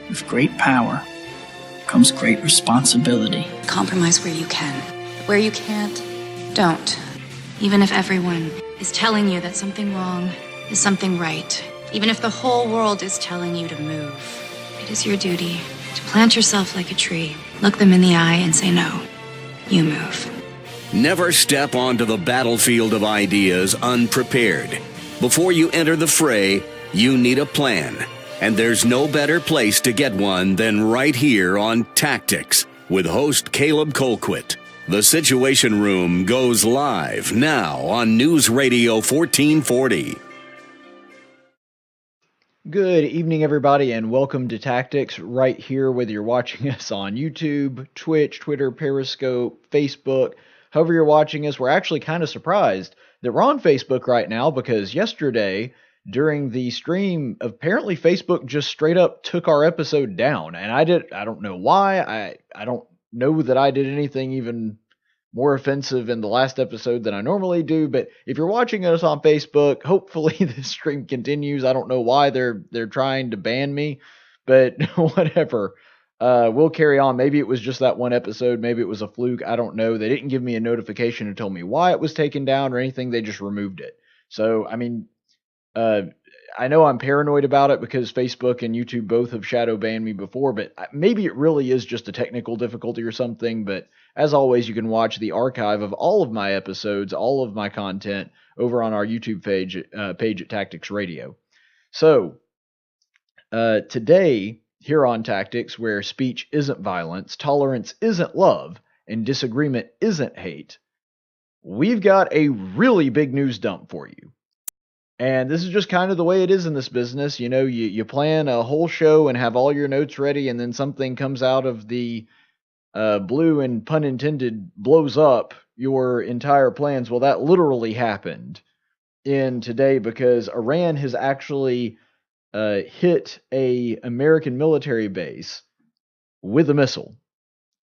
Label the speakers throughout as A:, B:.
A: With great power comes great responsibility.
B: Compromise where you can. Where you can't, don't. Even if everyone is telling you that something wrong is something right. Even if the whole world is telling you to move. It is your duty to plant yourself like a tree, look them in the eye and say no. You move.
C: Never step onto the battlefield of ideas unprepared. Before you enter the fray, you need a plan. And there's no better place to get one than right here on Tactics with host Caleb Colquitt. The Situation Room goes live now on News Radio 1440.
D: Good evening, everybody, and welcome to Tactics right here, whether you're watching us on YouTube, Twitch, Twitter, Periscope, Facebook, however you're watching us. We're actually kind of surprised that we're on Facebook right now because yesterday, during the stream, apparently Facebook just straight up took our episode down, and I don't know why. I don't know that I did anything even more offensive in the last episode than I normally do, but if you're watching us on Facebook, hopefully this stream continues. I don't know why they're trying to ban me, but whatever. We'll carry on. Maybe it was just that one episode. Maybe it was a fluke. I don't know. They didn't give me a notification to tell me why it was taken down or anything. They just removed it. So, I mean, I know I'm paranoid about it because Facebook and YouTube both have shadow banned me before, but maybe it really is just a technical difficulty or something. But as always, you can watch the archive of all of my episodes, all of my content over on our YouTube page at Tactics Radio. So today here on Tactics, where speech isn't violence, tolerance isn't love, and disagreement isn't hate, we've got a really big news dump for you. And this is just kind of the way it is in this business. You know, you plan a whole show and have all your notes ready, and then something comes out of the blue and, pun intended, blows up your entire plans. Well, that literally happened in today because Iran has actually hit a American military base with a missile.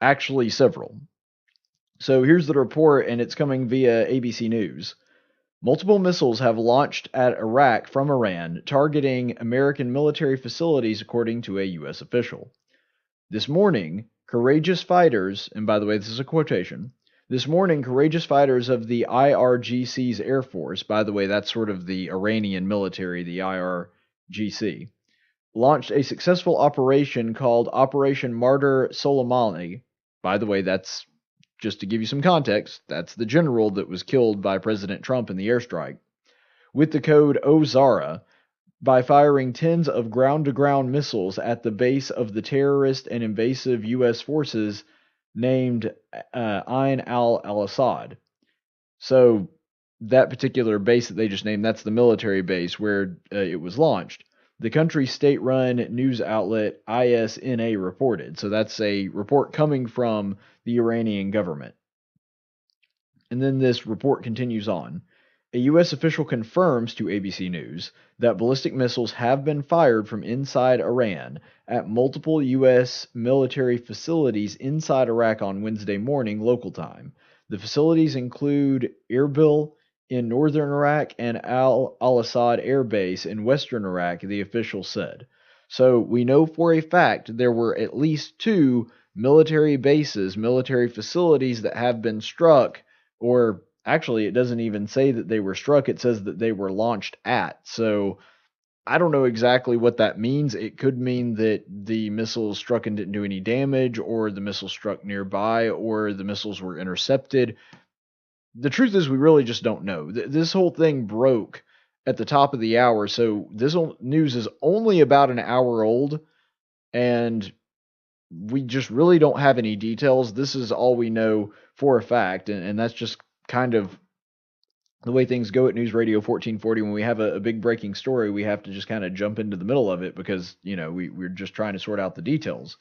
D: Actually, several. So here's the report, and it's coming via ABC News. Multiple missiles have launched at Iraq from Iran, targeting American military facilities, according to a U.S. official. This morning, courageous fighters, and by the way, this is a quotation, this morning, courageous fighters of the IRGC's Air Force, by the way, that's sort of the Iranian military, the IRGC, launched a successful operation called Operation Martyr Soleimani. By the way, that's, just to give you some context, that's the general that was killed by President Trump in the airstrike, with the code OZARA, by firing tens of ground-to-ground missiles at the base of the terrorist and invasive U.S. forces named Ain al-Assad. So that particular base that they just named, that's the military base where it was launched. The country's state-run news outlet ISNA reported. So that's a report coming from the Iranian government. And then this report continues on. A U.S. official confirms to ABC News that ballistic missiles have been fired from inside Iran at multiple U.S. military facilities inside Iraq on Wednesday morning, local time. The facilities include Erbil in northern Iraq and al-Assad Air Base in western Iraq, the official said. So we know for a fact there were at least two military bases, military facilities that have been struck, or actually it doesn't even say that they were struck, it says that they were launched at. So I don't know exactly what that means. It could mean that the missiles struck and didn't do any damage, or the missiles struck nearby, or the missiles were intercepted. The truth is we really just don't know. This whole thing broke at the top of the hour, so this news is only about an hour old, and we just really don't have any details. This is all we know for a fact, and that's just kind of the way things go at News Radio 1440. When we have a big breaking story, we have to just kind of jump into the middle of it because, you know, we're just trying to sort out the details.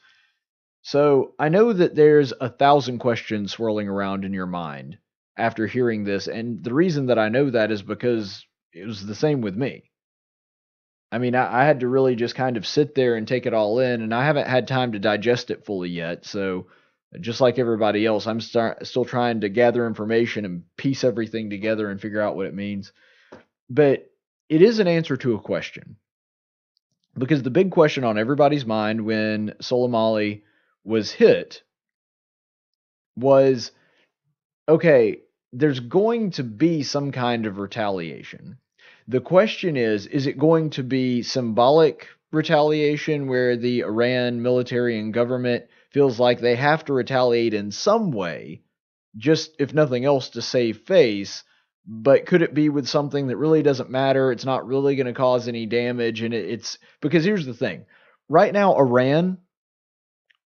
D: So I know that there's 1,000 questions swirling around in your mind after hearing this, and the reason that I know that is because it was the same with me. I mean, I had to really just kind of sit there and take it all in, and I haven't had time to digest it fully yet, so just like everybody else, I'm still trying to gather information and piece everything together and figure out what it means. But it is an answer to a question. Because the big question on everybody's mind when Soleimani was hit was, okay, there's going to be some kind of retaliation. The question is it going to be symbolic retaliation where the Iran military and government feels like they have to retaliate in some way, just if nothing else to save face? But could it be with something that really doesn't matter? It's not really going to cause any damage. And it's because here's the thing. Right now, Iran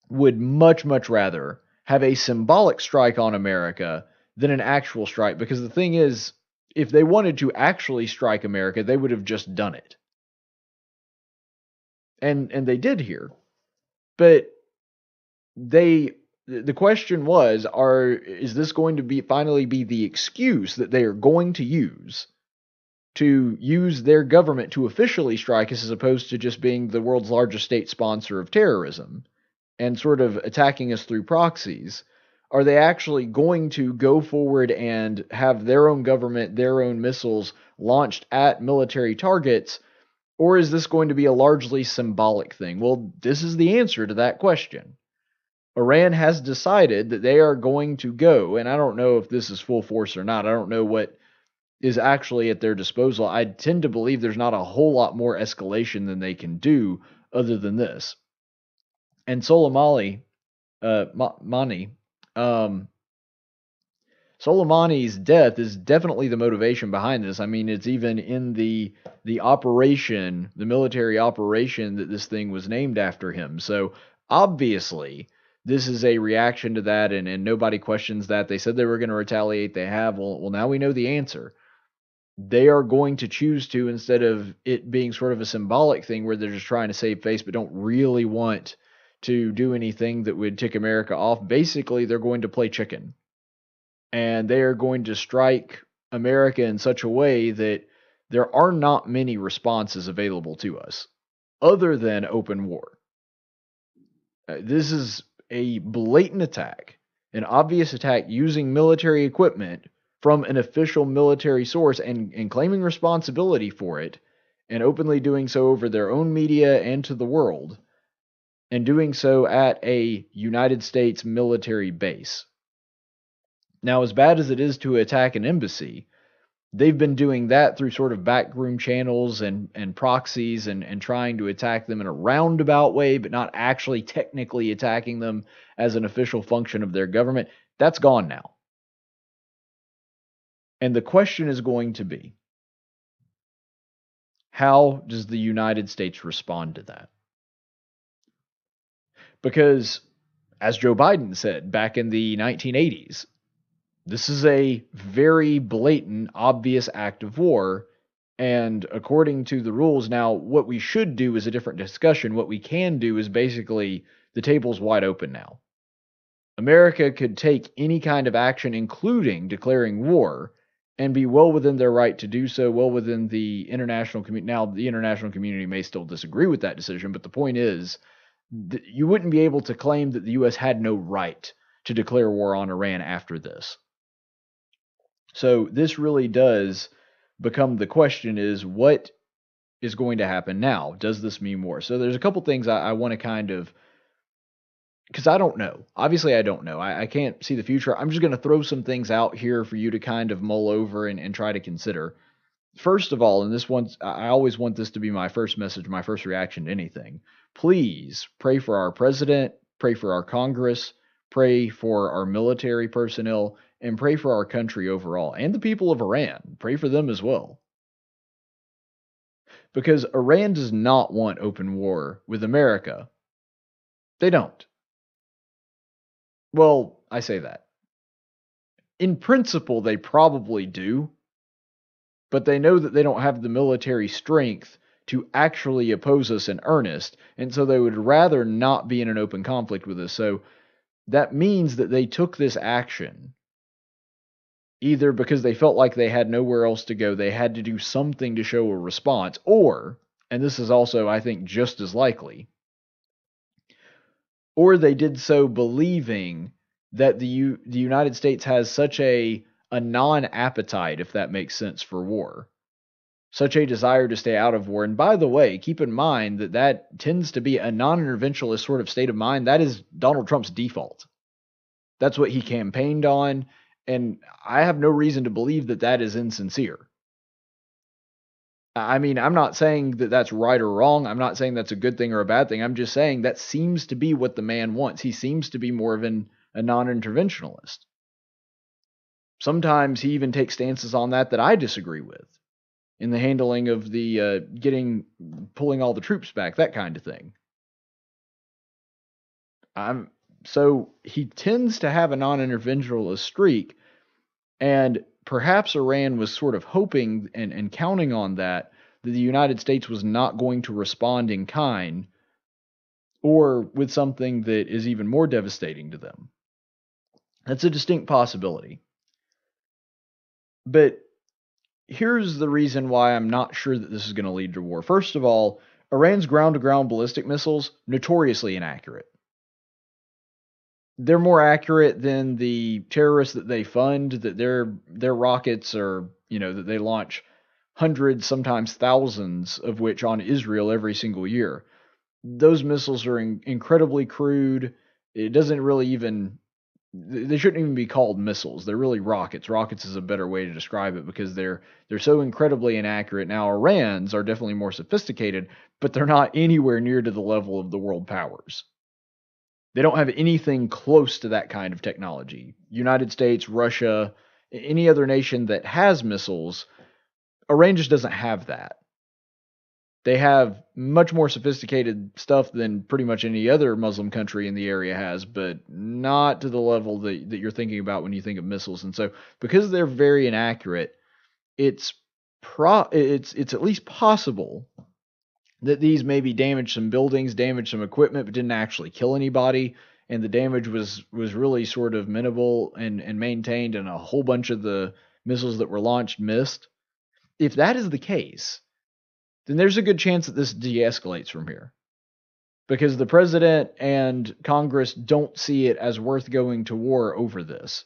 D: would much, much rather have a symbolic strike on America than an actual strike. Because the thing is, if they wanted to actually strike America, they would have just done it. And they did here. But the question was, is this going to finally be the excuse that they are going to use their government to officially strike us, as opposed to just being the world's largest state sponsor of terrorism and sort of attacking us through proxies? Are they actually going to go forward and have their own government, their own missiles launched at military targets? Or is this going to be a largely symbolic thing? Well, this is the answer to that question. Iran has decided that they are going to go, and I don't know if this is full force or not. I don't know what is actually at their disposal. I tend to believe there's not a whole lot more escalation than they can do other than this. And Soleimani, Soleimani's death is definitely the motivation behind this. I mean, it's even in the operation, the military operation, that this thing was named after him. So obviously, this is a reaction to that, and nobody questions that. They said they were going to retaliate. They have. Well, now we know the answer. They are going to choose to, instead of it being sort of a symbolic thing where they're just trying to save face but don't really want to do anything that would tick America off. Basically, they're going to play chicken. And they are going to strike America in such a way that there are not many responses available to us other than open war. This is a blatant attack, an obvious attack using military equipment from an official military source and claiming responsibility for it, and openly doing so over their own media and to the world, and doing so at a United States military base. Now, as bad as it is to attack an embassy, they've been doing that through sort of backroom channels and proxies and trying to attack them in a roundabout way, but not actually technically attacking them as an official function of their government. That's gone now. And the question is going to be, how does the United States respond to that? Because, as Joe Biden said back in the 1980s, this is a very blatant, obvious act of war, and according to the rules, now what we should do is a different discussion. What we can do is basically, the table's wide open now. America could take any kind of action, including declaring war, and be well within their right to do so, well within the international community. Now, the international community may still disagree with that decision, but the point is, you wouldn't be able to claim that the U.S. had no right to declare war on Iran after this. So this really does become the question, is what is going to happen now? Does this mean more? So there's a couple things I want to kind of, because I don't know. Obviously, I don't know. I can't see the future. I'm just going to throw some things out here for you to kind of mull over and try to consider. First of all, and this one's, I always want this to be my first message, my first reaction to anything. Please pray for our president, pray for our Congress, pray for our military personnel, and pray for our country overall, and the people of Iran. Pray for them as well. Because Iran does not want open war with America. They don't. Well, I say that. In principle, they probably do, but they know that they don't have the military strength to actually oppose us in earnest, and so they would rather not be in an open conflict with us. So that means that they took this action either because they felt like they had nowhere else to go, they had to do something to show a response, or, and this is also, I think, just as likely, or they did so believing that the United States has such a non-appetite, if that makes sense, for war. such a desire to stay out of war. And by the way, keep in mind that that tends to be a non-interventionist sort of state of mind. That is Donald Trump's default. That's what he campaigned on, and I have no reason to believe that that is insincere. I mean, I'm not saying that that's right or wrong. I'm not saying that's a good thing or a bad thing. I'm just saying that seems to be what the man wants. He seems to be more of a non-interventionalist. Sometimes he even takes stances on that I disagree with, in the handling of the pulling all the troops back, that kind of thing. So he tends to have a non-interventionalist streak, and perhaps Iran was sort of hoping and counting on that the United States was not going to respond in kind or with something that is even more devastating to them. That's a distinct possibility. But here's the reason why I'm not sure that this is going to lead to war. First of all, Iran's ground-to-ground ballistic missiles, notoriously inaccurate. They're more accurate than the terrorists that they fund, that their rockets are, that they launch hundreds, sometimes thousands of which on Israel every single year. Those missiles are incredibly crude. It doesn't really even, they shouldn't even be called missiles. They're really rockets. Rockets is a better way to describe it because they're so incredibly inaccurate. Now, Iran's are definitely more sophisticated, but they're not anywhere near to the level of the world powers. They don't have anything close to that kind of technology. United States, Russia, any other nation that has missiles, Iran just doesn't have that. They have much more sophisticated stuff than pretty much any other Muslim country in the area has, but not to the level that you're thinking about when you think of missiles. And so because they're very inaccurate, it's at least possible that these maybe damaged some buildings, damaged some equipment, but didn't actually kill anybody, and the damage was really sort of minimal and maintained, and a whole bunch of the missiles that were launched missed. If that is the case, then there's a good chance that this de-escalates from here, because the president and Congress don't see it as worth going to war over this.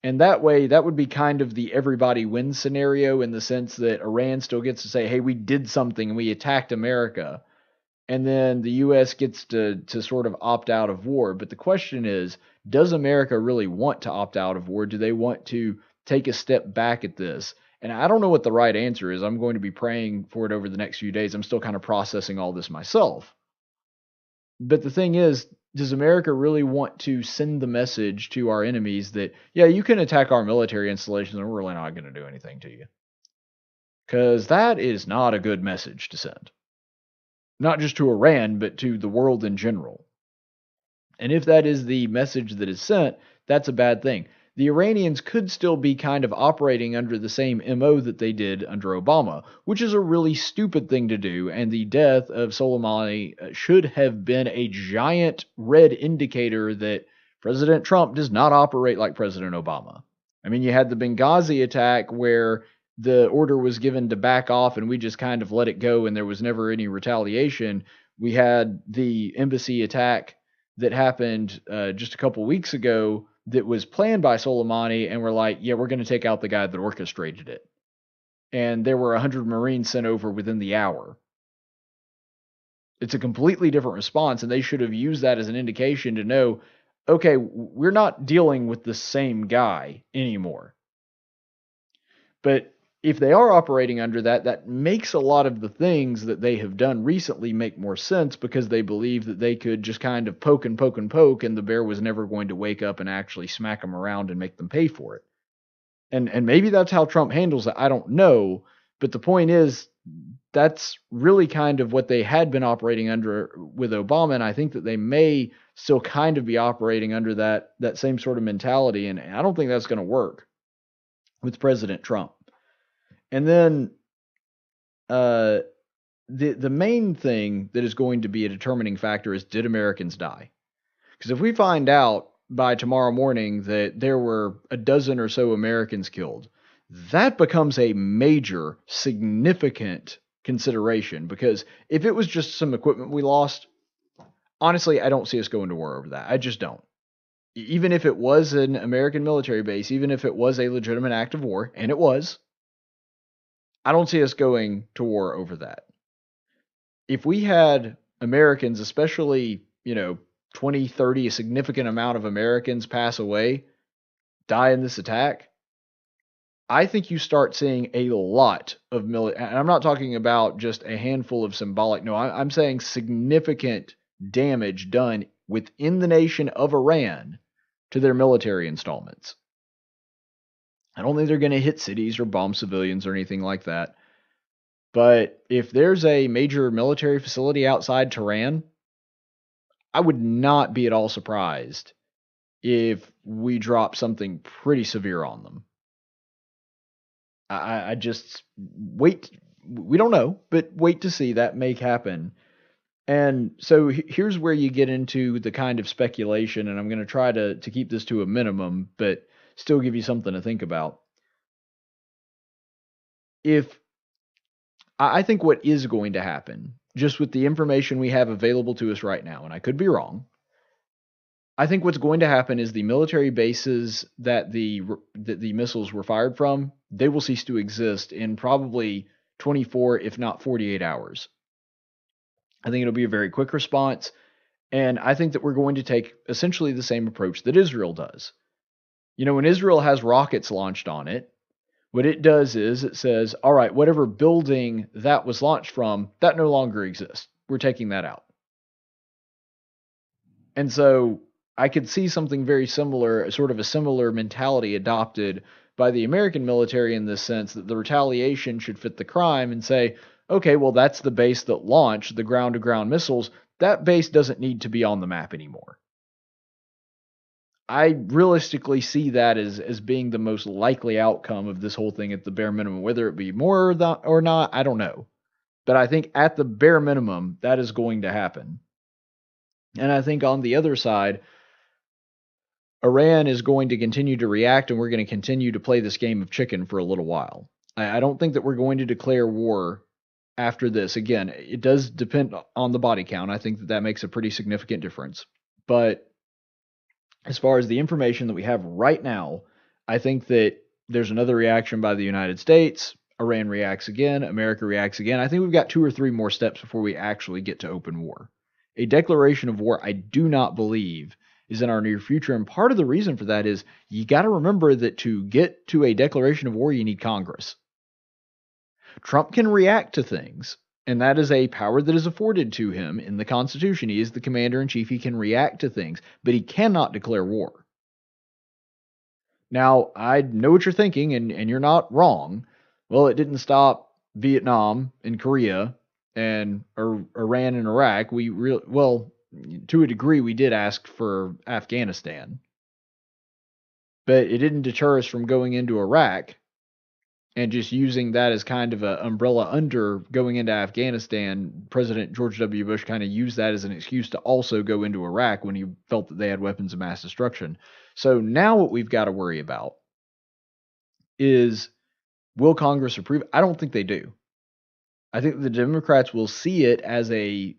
D: And that way, that would be kind of the everybody wins scenario, in the sense that Iran still gets to say, hey, we did something and we attacked America. And then the U.S. gets to sort of opt out of war. But the question is, does America really want to opt out of war? Do they want to take a step back at this? And I don't know what the right answer is. I'm going to be praying for it over the next few days. I'm still kind of processing all this myself. But the thing is, does America really want to send the message to our enemies that, yeah, you can attack our military installations and we're really not going to do anything to you? Because that is not a good message to send. Not just to Iran, but to the world in general. And if that is the message that is sent, that's a bad thing. The Iranians could still be kind of operating under the same MO that they did under Obama, which is a really stupid thing to do, and the death of Soleimani should have been a giant red indicator that President Trump does not operate like President Obama. I mean, you had the Benghazi attack where the order was given to back off and we just kind of let it go and there was never any retaliation. We had the embassy attack that happened just a couple weeks ago that was planned by Soleimani, and we're like, yeah, we're going to take out the guy that orchestrated it. And there were 100 Marines sent over within the hour. It's a completely different response, and they should have used that as an indication to know, okay, we're not dealing with the same guy anymore. But if they are operating under that, that makes a lot of the things that they have done recently make more sense, because they believe that they could just kind of poke and poke and poke, and the bear was never going to wake up and actually smack them around and make them pay for it. And maybe that's how Trump handles it. I don't know. But the point is, that's really kind of what they had been operating under with Obama, and I think that they may still kind of be operating under that same sort of mentality, and I don't think that's going to work with President Trump. And then the main thing that is going to be a determining factor is, did Americans die? Because if we find out by tomorrow morning that there were a dozen or so Americans killed, that becomes a major, significant consideration. Because if it was just some equipment we lost, honestly, I don't see us going to war over that. I just don't. Even if it was an American military base, even if it was a legitimate act of war, and it was, I don't see us going to war over that. If we had Americans, especially, 20, 30, a significant amount of Americans pass away, die in this attack, I think you start seeing a lot of military, and I'm not talking about just a handful of symbolic, no, I'm saying significant damage done within the nation of Iran to their military installments. I don't think they're going to hit cities or bomb civilians or anything like that. But if there's a major military facility outside Tehran, I would not be at all surprised if we drop something pretty severe on them. I just wait. We don't know, but wait to see. That may happen. And so here's where you get into the kind of speculation, and I'm going to try to keep this to a minimum, but still give you something to think about. I think what is going to happen, just with the information we have available to us right now, and I could be wrong, I think what's going to happen is the military bases that the missiles were fired from, they will cease to exist in probably 24, if not 48 hours. I think it'll be a very quick response, and I think that we're going to take essentially the same approach that Israel does. When Israel has rockets launched on it, what it does is it says, all right, whatever building that was launched from, that no longer exists. We're taking that out. And so I could see something very similar, sort of a similar mentality adopted by the American military in this sense, that the retaliation should fit the crime and say, okay, well, that's the base that launched the ground-to-ground missiles. That base doesn't need to be on the map anymore. I realistically see that as being the most likely outcome of this whole thing at the bare minimum. Whether it be more or not, I don't know. But I think at the bare minimum, that is going to happen. And I think on the other side, Iran is going to continue to react, and we're going to continue to play this game of chicken for a little while. I don't think that we're going to declare war after this. Again, it does depend on the body count. I think that makes a pretty significant difference. But as far as the information that we have right now, I think that there's another reaction by the United States. Iran reacts again. America reacts again. I think we've got 2 or 3 more steps before we actually get to open war. A declaration of war, I do not believe, is in our near future. And part of the reason for that is you got to remember that to get to a declaration of war, you need Congress. Trump can react to things, and that is a power that is afforded to him in the Constitution. He is the commander-in-chief. He can react to things, but he cannot declare war. Now, I know what you're thinking, and you're not wrong. Well, it didn't stop Vietnam and Korea and Iran and Iraq. Well, to a degree, we did ask for Afghanistan, but it didn't deter us from going into Iraq and just using that as kind of an umbrella under going into Afghanistan. President George W. Bush kind of used that as an excuse to also go into Iraq when he felt that they had weapons of mass destruction. So now what we've got to worry about is, will Congress approve? I don't think they do. I think the Democrats will see it as a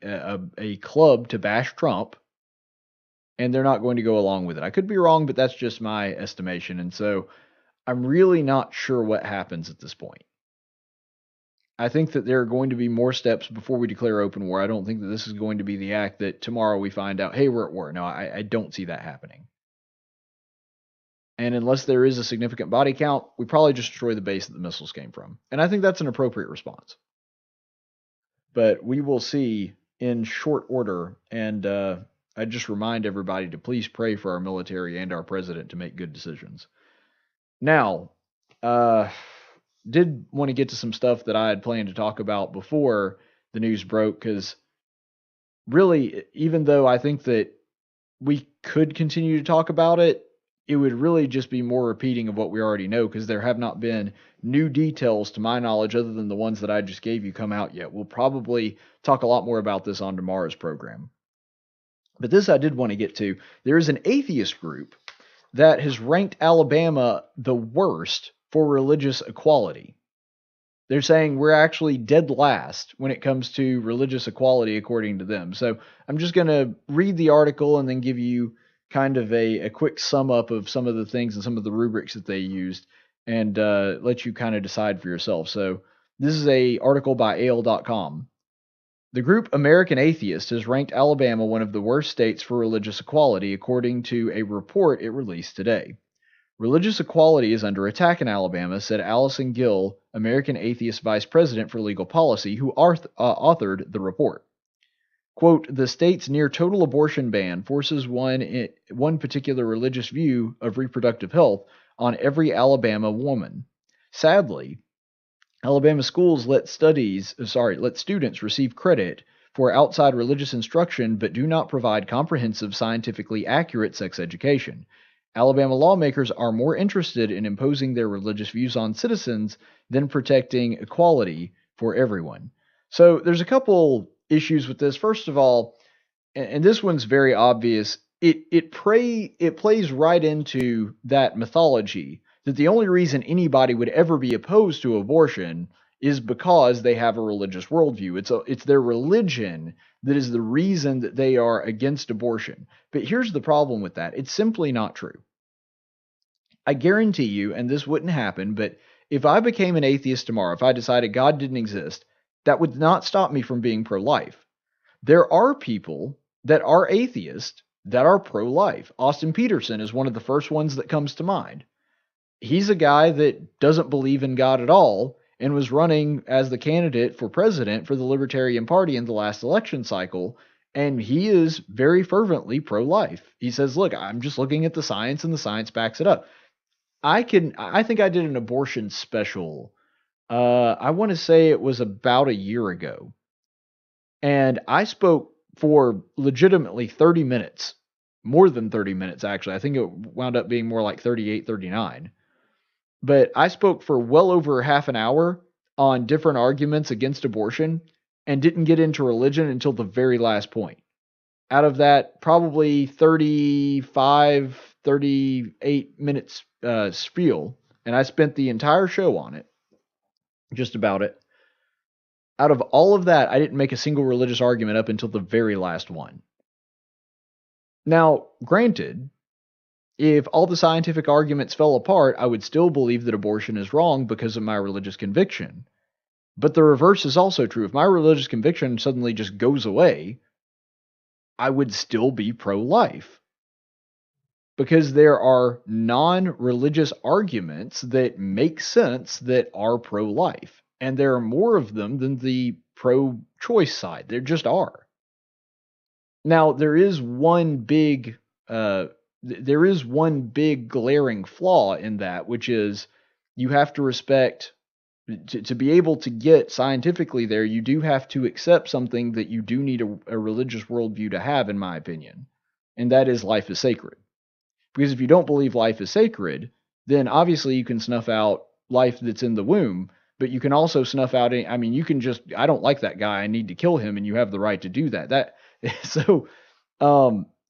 D: club to bash Trump, and they're not going to go along with it. I could be wrong, but that's just my estimation. And so I'm really not sure what happens at this point. I think that there are going to be more steps before we declare open war. I don't think that this is going to be the act that tomorrow we find out, hey, we're at war. No, I don't see that happening. And unless there is a significant body count, we probably just destroy the base that the missiles came from. And I think that's an appropriate response. But we will see in short order. And I just remind everybody to please pray for our military and our president to make good decisions. Now, did want to get to some stuff that I had planned to talk about before the news broke, because really, even though I think that we could continue to talk about it, it would really just be more repeating of what we already know, because there have not been new details, to my knowledge, other than the ones that I just gave you, come out yet. We'll probably talk a lot more about this on tomorrow's program. But this I did want to get to. There is an atheist group that has ranked Alabama the worst for religious equality. They're saying we're actually dead last when it comes to religious equality, according to them. So I'm just going to read the article and then give you kind of a quick sum up of some of the things and some of the rubrics that they used, and let you kind of decide for yourself. So This is an article by AL.com. The group American Atheist has ranked Alabama one of the worst states for religious equality, according to a report it released today. Religious equality is under attack in Alabama, said Allison Gill, American Atheist Vice President for Legal Policy, who authored the report. Quote, the state's near-total abortion ban forces one particular religious view of reproductive health on every Alabama woman. Sadly, Alabama schools let students receive credit for outside religious instruction but do not provide comprehensive, scientifically accurate sex education. Alabama lawmakers are more interested in imposing their religious views on citizens than protecting equality for everyone. So there's a couple issues with this. First of all, and this one's very obvious, it plays right into that mythology that the only reason anybody would ever be opposed to abortion is because they have a religious worldview. It's their religion that is the reason that they are against abortion. But here's the problem with that. It's simply not true. I guarantee you, and this wouldn't happen, but if I became an atheist tomorrow, if I decided God didn't exist, that would not stop me from being pro-life. There are people that are atheists that are pro-life. Austin Peterson is one of the first ones that comes to mind. He's a guy that doesn't believe in God at all and was running as the candidate for president for the Libertarian Party in the last election cycle, and he is very fervently pro-life. He says, look, I'm just looking at the science, and the science backs it up. I think I did an abortion special. I want to say it was about a year ago. And I spoke for legitimately 30 minutes. More than 30 minutes, actually. I think it wound up being more like 38, 39. But I spoke for well over half an hour on different arguments against abortion and didn't get into religion until the very last point. Out of that, probably 35, 38 minutes spiel, and I spent the entire show on it, just about it. Out of all of that, I didn't make a single religious argument up until the very last one. Now, granted, if all the scientific arguments fell apart, I would still believe that abortion is wrong because of my religious conviction. But the reverse is also true. If my religious conviction suddenly just goes away, I would still be pro-life. Because there are non-religious arguments that make sense that are pro-life. And there are more of them than the pro-choice side. There just are. Now, there is one big glaring flaw in that, which is you have to respect, to be able to get scientifically there, you do have to accept something that you do need a religious worldview to have, in my opinion. And that is life is sacred. Because if you don't believe life is sacred, then obviously you can snuff out life that's in the womb, but you can also snuff out, you can just, I don't like that guy, I need to kill him, and you have the right to do that.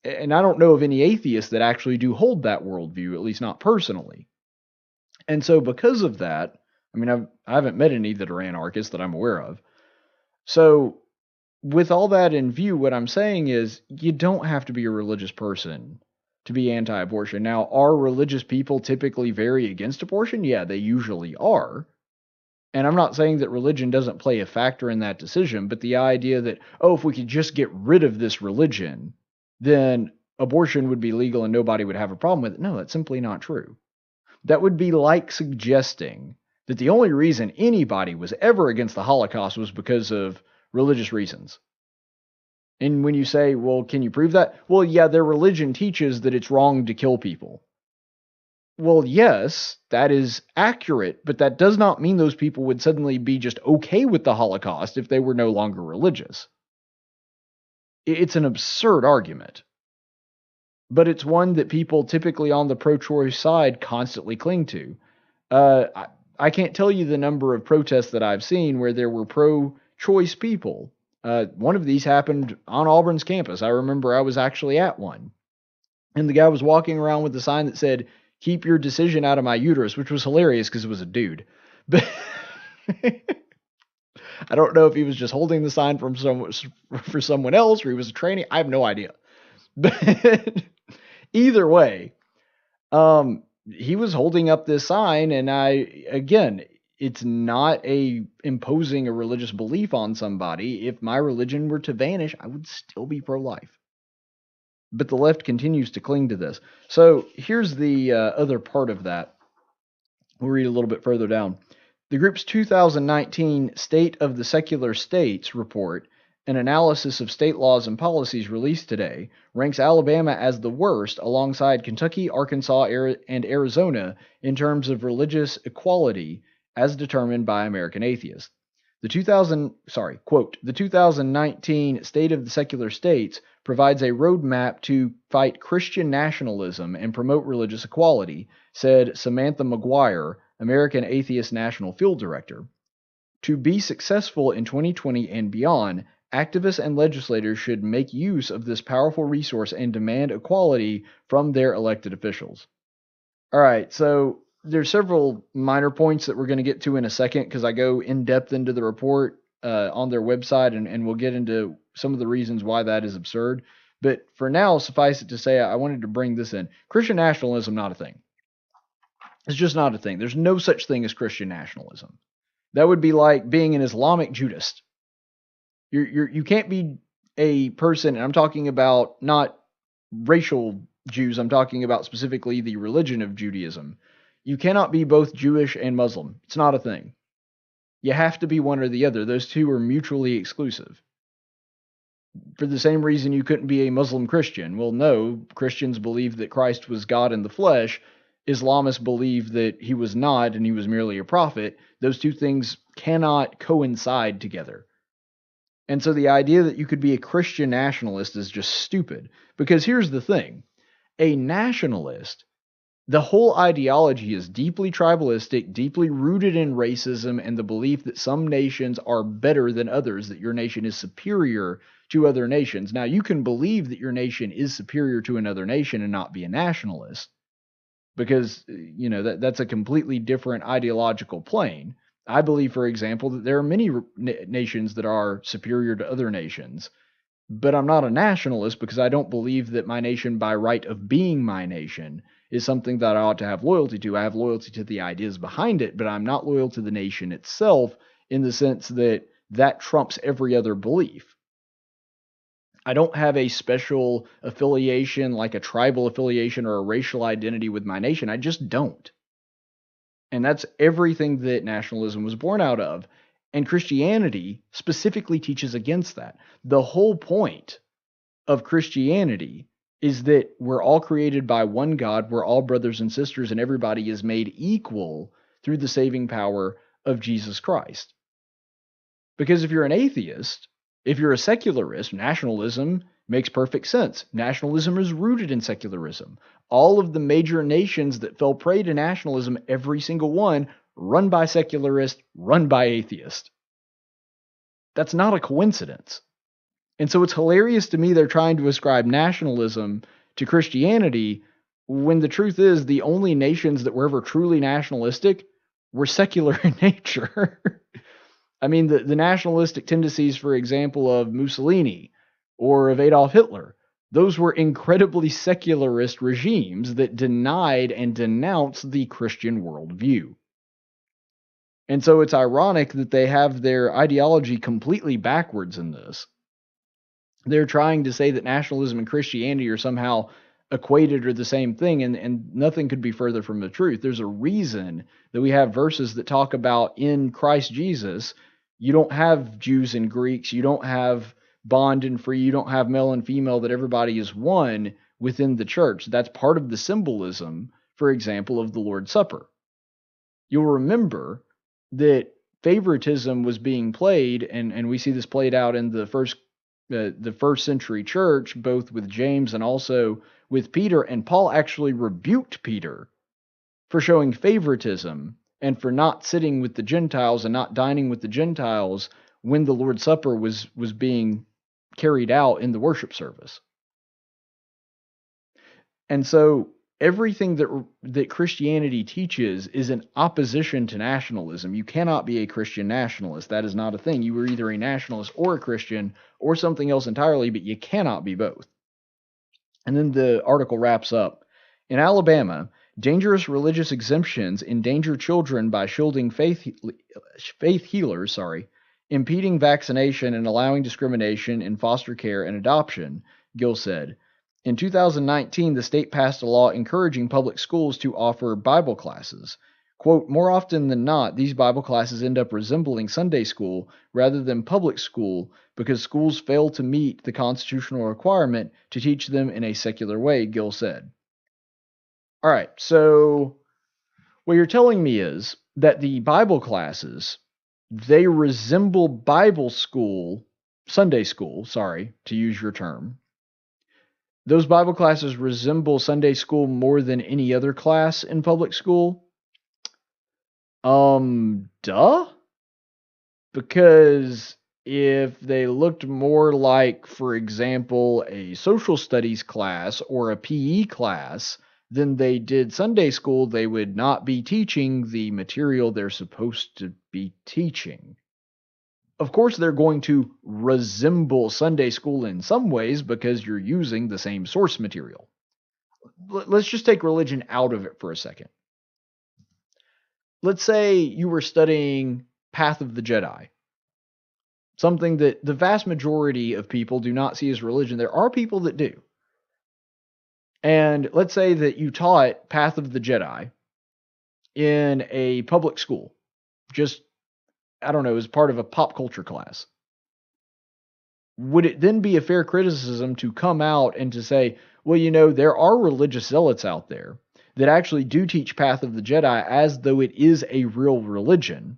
D: And I don't know of any atheists that actually do hold that worldview, at least not personally. And so because of that, I haven't met any that are anarchists that I'm aware of. So with all that in view, what I'm saying is you don't have to be a religious person to be anti-abortion. Now, are religious people typically very against abortion? Yeah, they usually are. And I'm not saying that religion doesn't play a factor in that decision, but the idea that, if we could just get rid of this religion, then abortion would be legal and nobody would have a problem with it. No, that's simply not true. That would be like suggesting that the only reason anybody was ever against the Holocaust was because of religious reasons. And when you say, well, can you prove that? Well, yeah, their religion teaches that it's wrong to kill people. Well, yes, that is accurate, but that does not mean those people would suddenly be just okay with the Holocaust if they were no longer religious. It's an absurd argument. But it's one that people typically on the pro-choice side constantly cling to. I can't tell you the number of protests that I've seen where there were pro-choice people. One of these happened on Auburn's campus. I remember I was actually at one. And the guy was walking around with a sign that said, "Keep your decision out of my uterus," which was hilarious because it was a dude. But I don't know if he was just holding the sign for someone else or he was a trainee. I have no idea. But either way, he was holding up this sign, and it's not imposing a religious belief on somebody. If my religion were to vanish, I would still be pro-life. But the left continues to cling to this. So here's the other part of that. We'll read a little bit further down. The group's 2019 State of the Secular States report, an analysis of state laws and policies released today, ranks Alabama as the worst alongside Kentucky, Arkansas, and Arizona in terms of religious equality as determined by American Atheist. The 2019 State of the Secular States provides a roadmap to fight Christian nationalism and promote religious equality, said Samantha McGuire, American Atheist National Field Director. To be successful in 2020 and beyond, activists and legislators should make use of this powerful resource and demand equality from their elected officials. All right, so there's several minor points that we're going to get to in a second because I go in depth into the report on their website, and we'll get into some of the reasons why that is absurd. But for now, suffice it to say, I wanted to bring this in. Christian nationalism, not a thing. It's just not a thing. There's no such thing as Christian nationalism. That would be like being an Islamic Judist. You can't be a person, and I'm talking about not racial Jews, I'm talking about specifically the religion of Judaism. You cannot be both Jewish and Muslim. It's not a thing. You have to be one or the other. Those two are mutually exclusive. For the same reason you couldn't be a Muslim Christian. Well, no, Christians believe that Christ was God in the flesh. Islamists believe that he was not and he was merely a prophet. Those two things cannot coincide together. And so the idea that you could be a Christian nationalist is just stupid. Because here's the thing. A nationalist, the whole ideology is deeply tribalistic, deeply rooted in racism and the belief that some nations are better than others, that your nation is superior to other nations. Now, you can believe that your nation is superior to another nation and not be a nationalist, because, that's a completely different ideological plane. I believe, for example, that there are many nations that are superior to other nations, but I'm not a nationalist because I don't believe that my nation, by right of being my nation, is something that I ought to have loyalty to. I have loyalty to the ideas behind it, but I'm not loyal to the nation itself in the sense that that trumps every other belief. I don't have a special affiliation, like a tribal affiliation or a racial identity with my nation. I just don't. And that's everything that nationalism was born out of. And Christianity specifically teaches against that. The whole point of Christianity is that we're all created by one God, we're all brothers and sisters, and everybody is made equal through the saving power of Jesus Christ. Because if you're an atheist, if you're a secularist, nationalism makes perfect sense. Nationalism is rooted in secularism. All of the major nations that fell prey to nationalism, every single one, run by secularists, run by atheists. That's not a coincidence. And so it's hilarious to me they're trying to ascribe nationalism to Christianity when the truth is the only nations that were ever truly nationalistic were secular in nature. I mean, the nationalistic tendencies, for example, of Mussolini or of Adolf Hitler, those were incredibly secularist regimes that denied and denounced the Christian worldview. And so it's ironic that they have their ideology completely backwards in this. They're trying to say that nationalism and Christianity are somehow equated or the same thing, and nothing could be further from the truth. There's a reason that we have verses that talk about in Christ Jesus, you don't have Jews and Greeks, you don't have bond and free, you don't have male and female, that everybody is one within the church. That's part of the symbolism, for example, of the Lord's Supper. You'll remember that favoritism was being played, and we see this played out in the first century church, both with James and also with Peter, and Paul actually rebuked Peter for showing favoritism and for not sitting with the Gentiles and not dining with the Gentiles when the Lord's Supper was being carried out in the worship service. And so everything that Christianity teaches is in opposition to nationalism. You cannot be a Christian nationalist. That is not a thing. You are either a nationalist or a Christian or something else entirely, but you cannot be both. And then the article wraps up. In Alabama, Dangerous religious exemptions endanger children by shielding faith healers, impeding vaccination and allowing discrimination in foster care and adoption, Gill said. In 2019, the state passed a law encouraging public schools to offer Bible classes. Quote, more often than not, these Bible classes end up resembling Sunday school rather than public school because schools fail to meet the constitutional requirement to teach them in a secular way, Gill said. All right, so what you're telling me is that the Bible classes, they resemble Bible school, Sunday school, to use your term. Those Bible classes resemble Sunday school more than any other class in public school? Duh? Because if they looked more like, for example, a social studies class or a PE class than they did Sunday school, they would not be teaching the material they're supposed to be teaching. Of course, they're going to resemble Sunday school in some ways because you're using the same source material. Let's just take religion out of it for a second. Let's say you were studying Path of the Jedi, something that the vast majority of people do not see as religion. There are people that do. And let's say that you taught Path of the Jedi in a public school, just, I don't know, as part of a pop culture class. Would it then be a fair criticism to come out and to say, well, you know, there are religious zealots out there that actually do teach Path of the Jedi as though it is a real religion.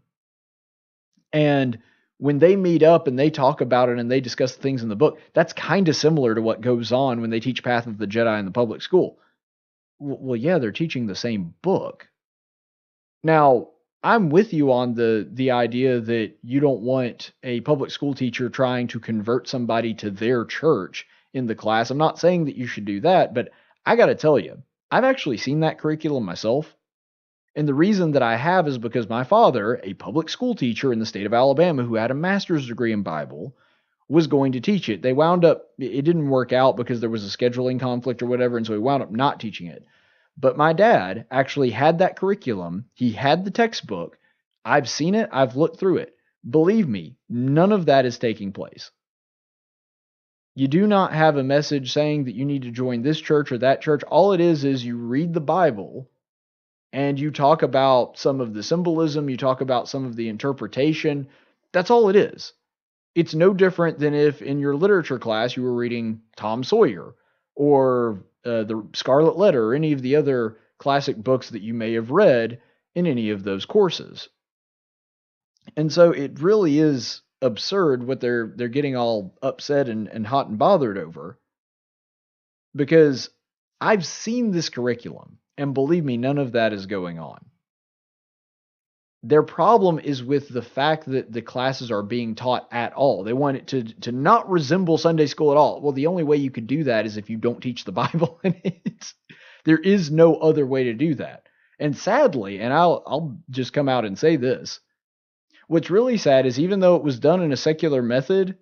D: And when they meet up and they talk about it and they discuss the things in the book, that's kind of similar to what goes on when they teach Path of the Jedi in the public school. Well, yeah, they're teaching the same book. Now, I'm with you on the idea that you don't want a public school teacher trying to convert somebody to their church in the class. I'm not saying that you should do that, but I got to tell you, I've actually seen that curriculum myself. And the reason that I have is because my father, a public school teacher in the state of Alabama who had a master's degree in Bible, was going to teach it. They wound up, it didn't work out because there was a scheduling conflict or whatever, and so he wound up not teaching it. But my dad actually had that curriculum. He had the textbook. I've seen it. I've looked through it. Believe me, none of that is taking place. You do not have a message saying that you need to join this church or that church. All it is you read the Bible and you talk about some of the symbolism, you talk about some of the interpretation. That's all it is. It's no different than if in your literature class you were reading Tom Sawyer or the Scarlet Letter or any of the other classic books that you may have read in any of those courses. And so it really is absurd what they're getting all upset and hot and bothered over, because I've seen this curriculum, and believe me, none of that is going on. Their problem is with the fact that the classes are being taught at all. They want it to not resemble Sunday school at all. Well, the only way you could do that is if you don't teach the Bible in it. There is no other way to do that. And sadly, and I'll just come out and say this, what's really sad is even though it was done in a secular method,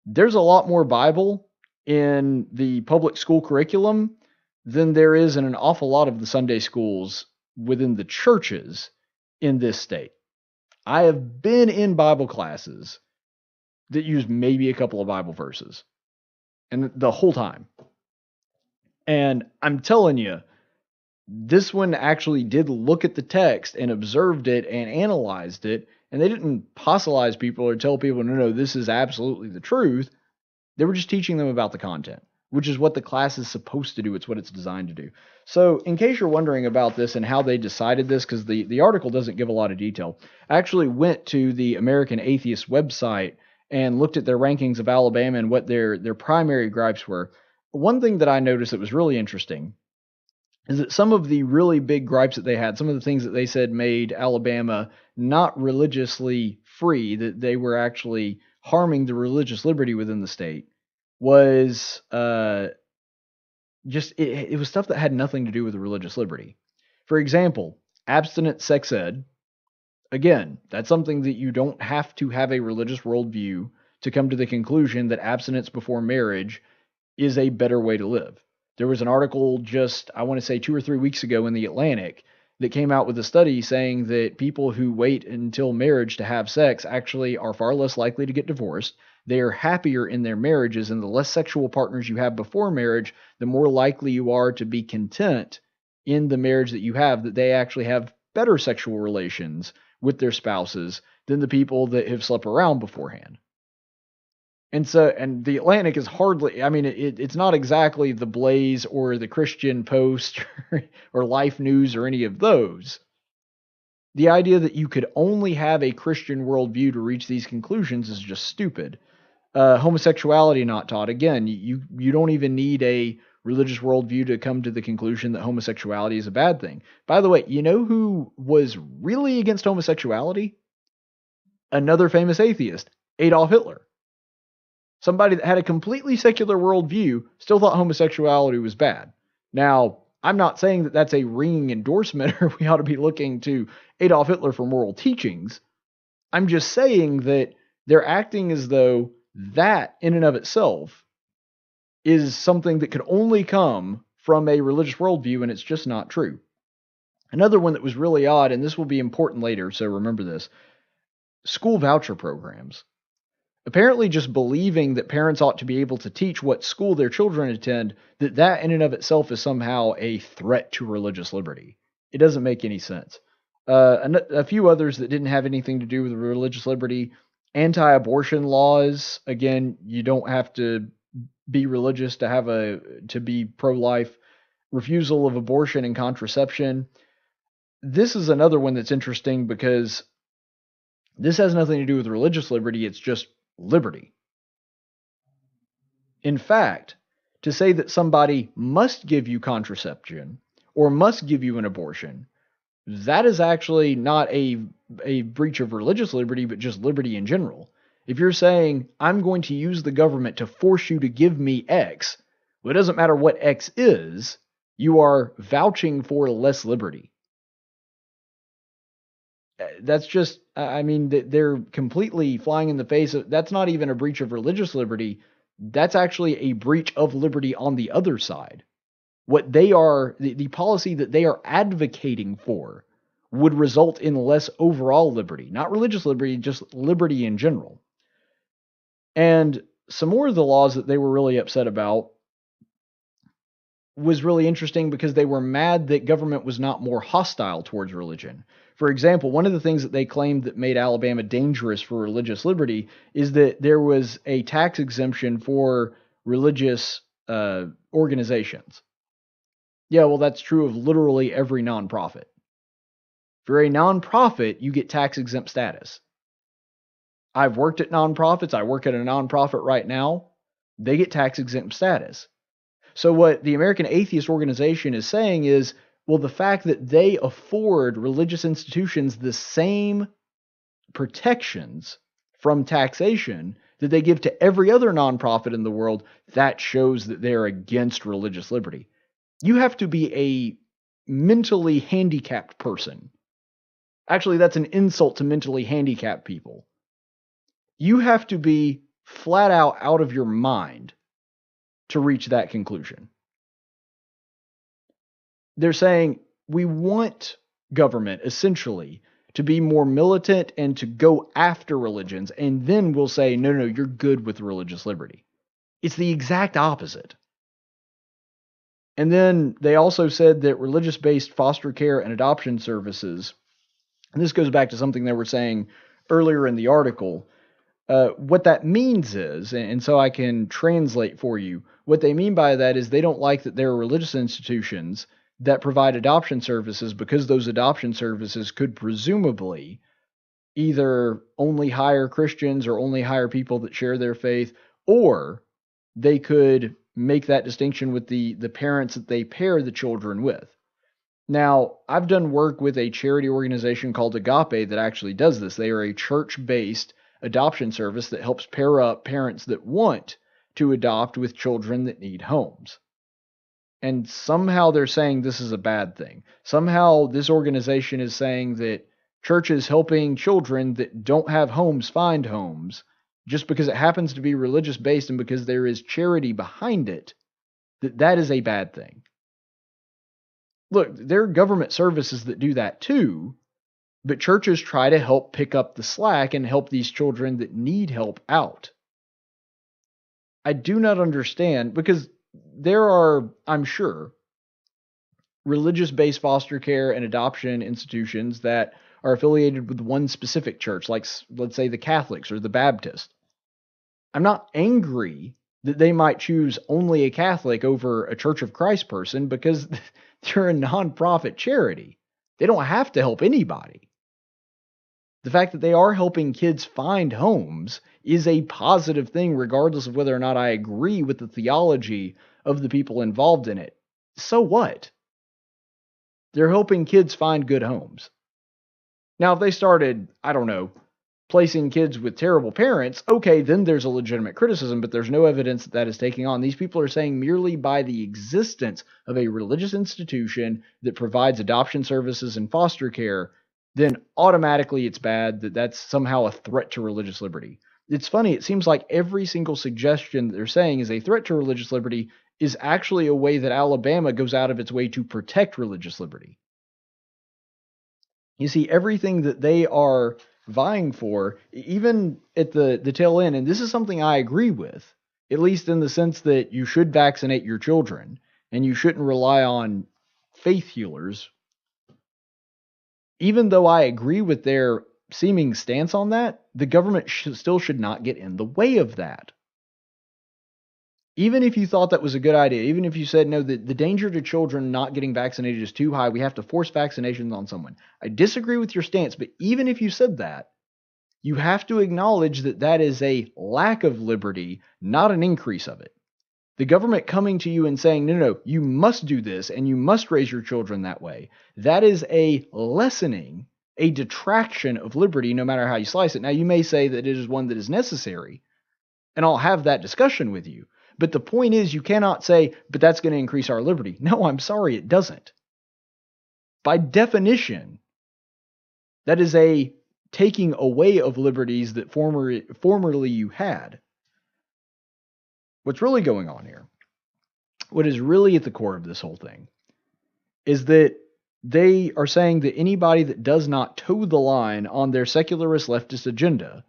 D: there's a lot more Bible in the public school curriculum than there is in an awful lot of the Sunday schools within the churches in this state. I have been in Bible classes that use maybe a couple of Bible verses, and the whole time. And I'm telling you, this one actually did look at the text and observed it and analyzed it, and they didn't fossilize people or tell people, no, this is absolutely the truth. They were just teaching them about the content, which is what the class is supposed to do. It's what it's designed to do. So in case you're wondering about this and how they decided this, because the article doesn't give a lot of detail, I actually went to the American Atheist website and looked at their rankings of Alabama and what their primary gripes were. One thing that I noticed that was really interesting is that some of the really big gripes that they had, some of the things that they said made Alabama not religiously free, that they were actually harming the religious liberty within the state, was just it was stuff that had nothing to do with the religious liberty. For example, abstinent sex ed. Again, that's something that you don't have to have a religious worldview to come to the conclusion that abstinence before marriage is a better way to live. There was an article just, I want to say 2 or 3 weeks ago in the Atlantic that came out with a study saying that people who wait until marriage to have sex actually are far less likely to get divorced. They are happier in their marriages, and the less sexual partners you have before marriage, the more likely you are to be content in the marriage that you have, that they actually have better sexual relations with their spouses than the people that have slept around beforehand. And the Atlantic is hardly, I mean, it's not exactly the Blaze or the Christian Post or Life News or any of those. The idea that you could only have a Christian worldview to reach these conclusions is just stupid. Homosexuality not taught. Again, you don't even need a religious worldview to come to the conclusion that homosexuality is a bad thing. By the way, you know who was really against homosexuality? Another famous atheist, Adolf Hitler. Somebody that had a completely secular worldview still thought homosexuality was bad. Now, I'm not saying that that's a ringing endorsement or we ought to be looking to Adolf Hitler for moral teachings. I'm just saying that they're acting as though that in and of itself is something that could only come from a religious worldview, and it's just not true. Another one that was really odd, and this will be important later, so remember this, school voucher programs. Apparently just believing that parents ought to be able to teach what school their children attend, that in and of itself is somehow a threat to religious liberty. It doesn't make any sense. A few others that didn't have anything to do with religious liberty. Anti-abortion laws. Again, you don't have to be religious to be pro-life. Refusal of abortion and contraception. This is another one that's interesting because this has nothing to do with religious liberty. It's just liberty. In fact, to say that somebody must give you contraception or must give you an abortion, that is actually not a breach of religious liberty, but just liberty in general. If you're saying, I'm going to use the government to force you to give me X, well, it doesn't matter what X is, you are vouching for less liberty. That's just, I mean, they're completely flying in the face of, that's not even a breach of religious liberty. That's actually a breach of liberty on the other side. What they are, the policy that they are advocating for would result in less overall liberty, not religious liberty, just liberty in general. And some more of the laws that they were really upset about was really interesting because they were mad that government was not more hostile towards religion. For example, one of the things that they claimed that made Alabama dangerous for religious liberty is that there was a tax exemption for religious organizations. Yeah, well, that's true of literally every nonprofit. If you're a nonprofit, you get tax exempt status. I've worked at nonprofits. I work at a nonprofit right now. They get tax exempt status. So what the American Atheist Organization is saying is, well, the fact that they afford religious institutions the same protections from taxation that they give to every other nonprofit in the world, that shows that they're against religious liberty. You have to be a mentally handicapped person. Actually, that's an insult to mentally handicapped people. You have to be flat out of your mind to reach that conclusion. They're saying we want government essentially to be more militant and to go after religions, and then we'll say, no, you're good with religious liberty. It's the exact opposite. And then they also said that religious-based foster care and adoption services, and this goes back to something they were saying earlier in the article, what that means is, and so I can translate for you, what they mean by that is they don't like that there are religious institutions that provide adoption services because those adoption services could presumably either only hire Christians or only hire people that share their faith, or they could make that distinction with the parents that they pair the children with. Now, I've done work with a charity organization called Agape that actually does this. They are a church-based adoption service that helps pair up parents that want to adopt with children that need homes. And somehow they're saying this is a bad thing. Somehow this organization is saying that churches helping children that don't have homes find homes, just because it happens to be religious based and because there is charity behind it, that is a bad thing. Look, there are government services that do that too, but churches try to help pick up the slack and help these children that need help out. I do not understand, because there are, I'm sure, religious-based foster care and adoption institutions that are affiliated with one specific church, like, let's say, the Catholics or the Baptist. I'm not angry that they might choose only a Catholic over a Church of Christ person, because they're a nonprofit charity. They don't have to help anybody. The fact that they are helping kids find homes is a positive thing, regardless of whether or not I agree with the theology of the people involved in it. So what? They're helping kids find good homes. Now, if they started, I don't know, placing kids with terrible parents, okay, then there's a legitimate criticism, but there's no evidence that is taking on. These people are saying merely by the existence of a religious institution that provides adoption services and foster care, then automatically it's bad, that's somehow a threat to religious liberty. It's funny, it seems like every single suggestion that they're saying is a threat to religious liberty is actually a way that Alabama goes out of its way to protect religious liberty. You see, everything that they are vying for, even at the tail end, and this is something I agree with, at least in the sense that you should vaccinate your children, and you shouldn't rely on faith healers. Even though I agree with their seeming stance on that, the government still should not get in the way of that. Even if you thought that was a good idea, even if you said, no, the danger to children not getting vaccinated is too high, we have to force vaccinations on someone. I disagree with your stance, but even if you said that, you have to acknowledge that that is a lack of liberty, not an increase of it. The government coming to you and saying, no, you must do this and you must raise your children that way, that is a lessening, a detraction of liberty, no matter how you slice it. Now, you may say that it is one that is necessary, and I'll have that discussion with you. But the point is, you cannot say, but that's going to increase our liberty. No, I'm sorry, it doesn't. By definition, that is a taking away of liberties that formerly you had. What's really going on here, what is really at the core of this whole thing, is that they are saying that anybody that does not toe the line on their secularist leftist agenda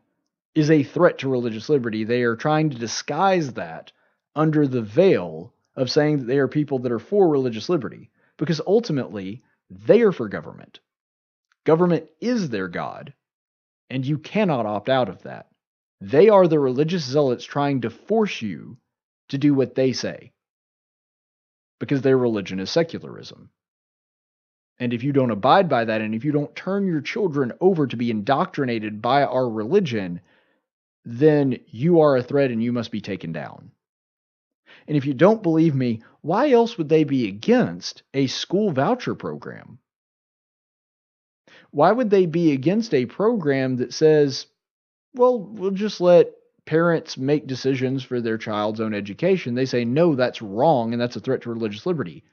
D: is a threat to religious liberty. They are trying to disguise that under the veil of saying that they are people that are for religious liberty, because ultimately they are for government. Government is their God, and you cannot opt out of that. They are the religious zealots trying to force you to do what they say, because their religion is secularism. And if you don't abide by that, and if you don't turn your children over to be indoctrinated by our religion, then you are a threat and you must be taken down. And if you don't believe me, why else would they be against a school voucher program? Why would they be against a program that says, well, we'll just let parents make decisions for their child's own education? They say, no, that's wrong, and that's a threat to religious liberty.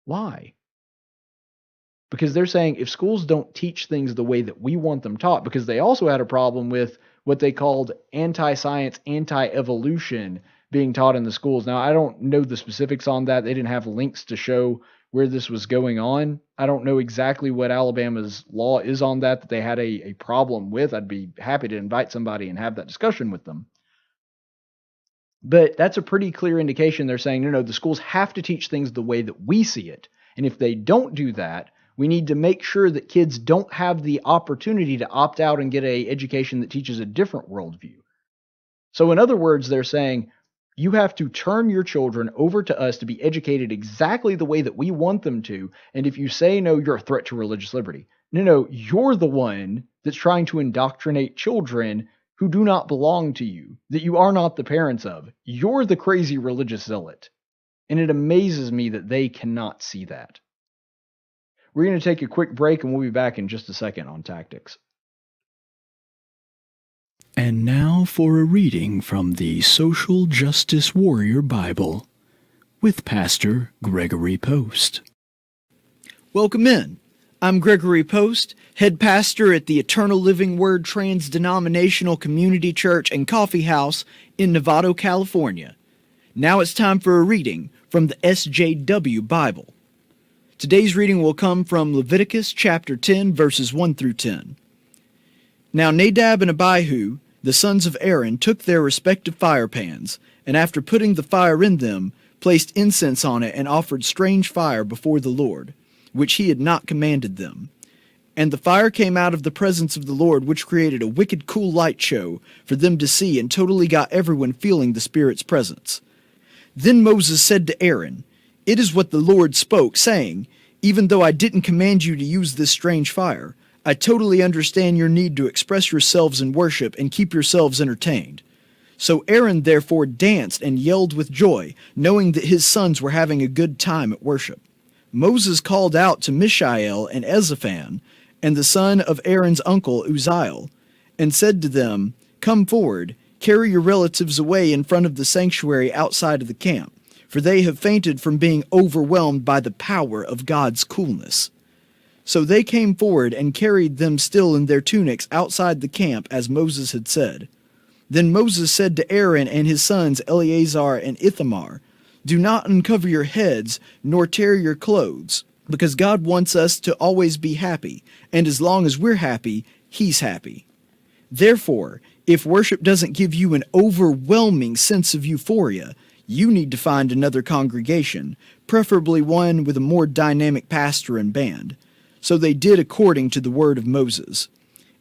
D: Why? Because they're saying if schools don't teach things the way that we want them taught, because they also had a problem with what they called anti-science, anti-evolution being taught in the schools. Now, I don't know the specifics on that. They didn't have links to show where this was going on. I don't know exactly what Alabama's law is on that they had a problem with. I'd be happy to invite somebody and have that discussion with them. But that's a pretty clear indication. They're saying, no, the schools have to teach things the way that we see it. And if they don't do that, we need to make sure that kids don't have the opportunity to opt out and get an education that teaches a different worldview. So in other words, they're saying, you have to turn your children over to us to be educated exactly the way that we want them to. And if you say no, you're a threat to religious liberty. No, you're the one that's trying to indoctrinate children who do not belong to you, that you are not the parents of. You're the crazy religious zealot. And it amazes me that they cannot see that. We're going to take a quick break and we'll be back in just a second on tactics.
A: And now for a reading from the Social Justice Warrior Bible with Pastor Gregory Post.
E: Welcome in. I'm Gregory Post, head pastor at the Eternal Living Word Trans-Denominational Community Church and Coffee House in Novato, California. Now it's time for a reading from the SJW Bible. Today's reading will come from Leviticus chapter 10, verses 1 through 10. Now Nadab and Abihu, the sons of Aaron, took their respective fire pans, and after putting the fire in them, placed incense on it and offered strange fire before the Lord, which he had not commanded them. And the fire came out of the presence of the Lord, which created a wicked cool light show for them to see, and totally got everyone feeling the Spirit's presence. Then Moses said to Aaron, "It is what the Lord spoke, saying, even though I didn't command you to use this strange fire, I totally understand your need to express yourselves in worship and keep yourselves entertained." So Aaron therefore danced and yelled with joy, knowing that his sons were having a good time at worship. Moses called out to Mishael and Ezaphan, and the son of Aaron's uncle Uzziel, and said to them, "Come forward, carry your relatives away in front of the sanctuary outside of the camp, for they have fainted from being overwhelmed by the power of God's coolness." So they came forward and carried them still in their tunics outside the camp, as Moses had said. Then Moses said to Aaron and his sons Eleazar and Ithamar, "Do not uncover your heads, nor tear your clothes, because God wants us to always be happy, and as long as we're happy, He's happy. Therefore, if worship doesn't give you an overwhelming sense of euphoria, you need to find another congregation, preferably one with a more dynamic pastor and band." So they did according to the word of Moses.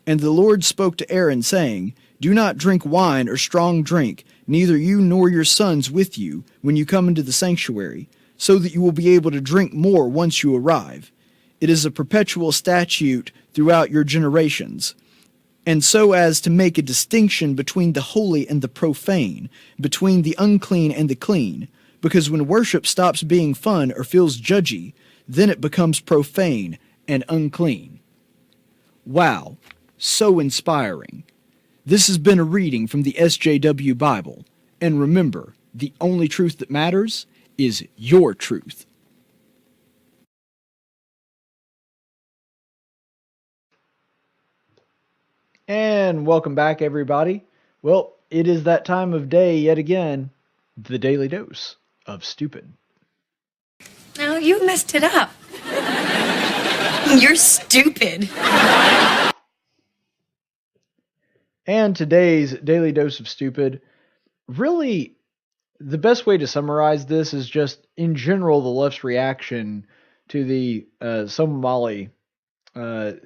E: And the Lord spoke to Aaron, saying, "Do not drink wine or strong drink, neither you nor your sons with you, when you come into the sanctuary, so that you will be able to drink more once you arrive. It is a perpetual statute throughout your generations. And so as to make a distinction between the holy and the profane, between the unclean and the clean, because when worship stops being fun or feels judgy, then it becomes profane and unclean." Wow, so inspiring. This has been a reading from the SJW Bible, and remember, the only truth that matters is your truth.
D: And welcome back, everybody. Well, it is that time of day yet again, the Daily Dose of Stupid.
B: No, you messed it up. You're stupid.
D: And today's Daily Dose of Stupid, really, the best way to summarize this is just, in general, the left's reaction to the Soleimani. I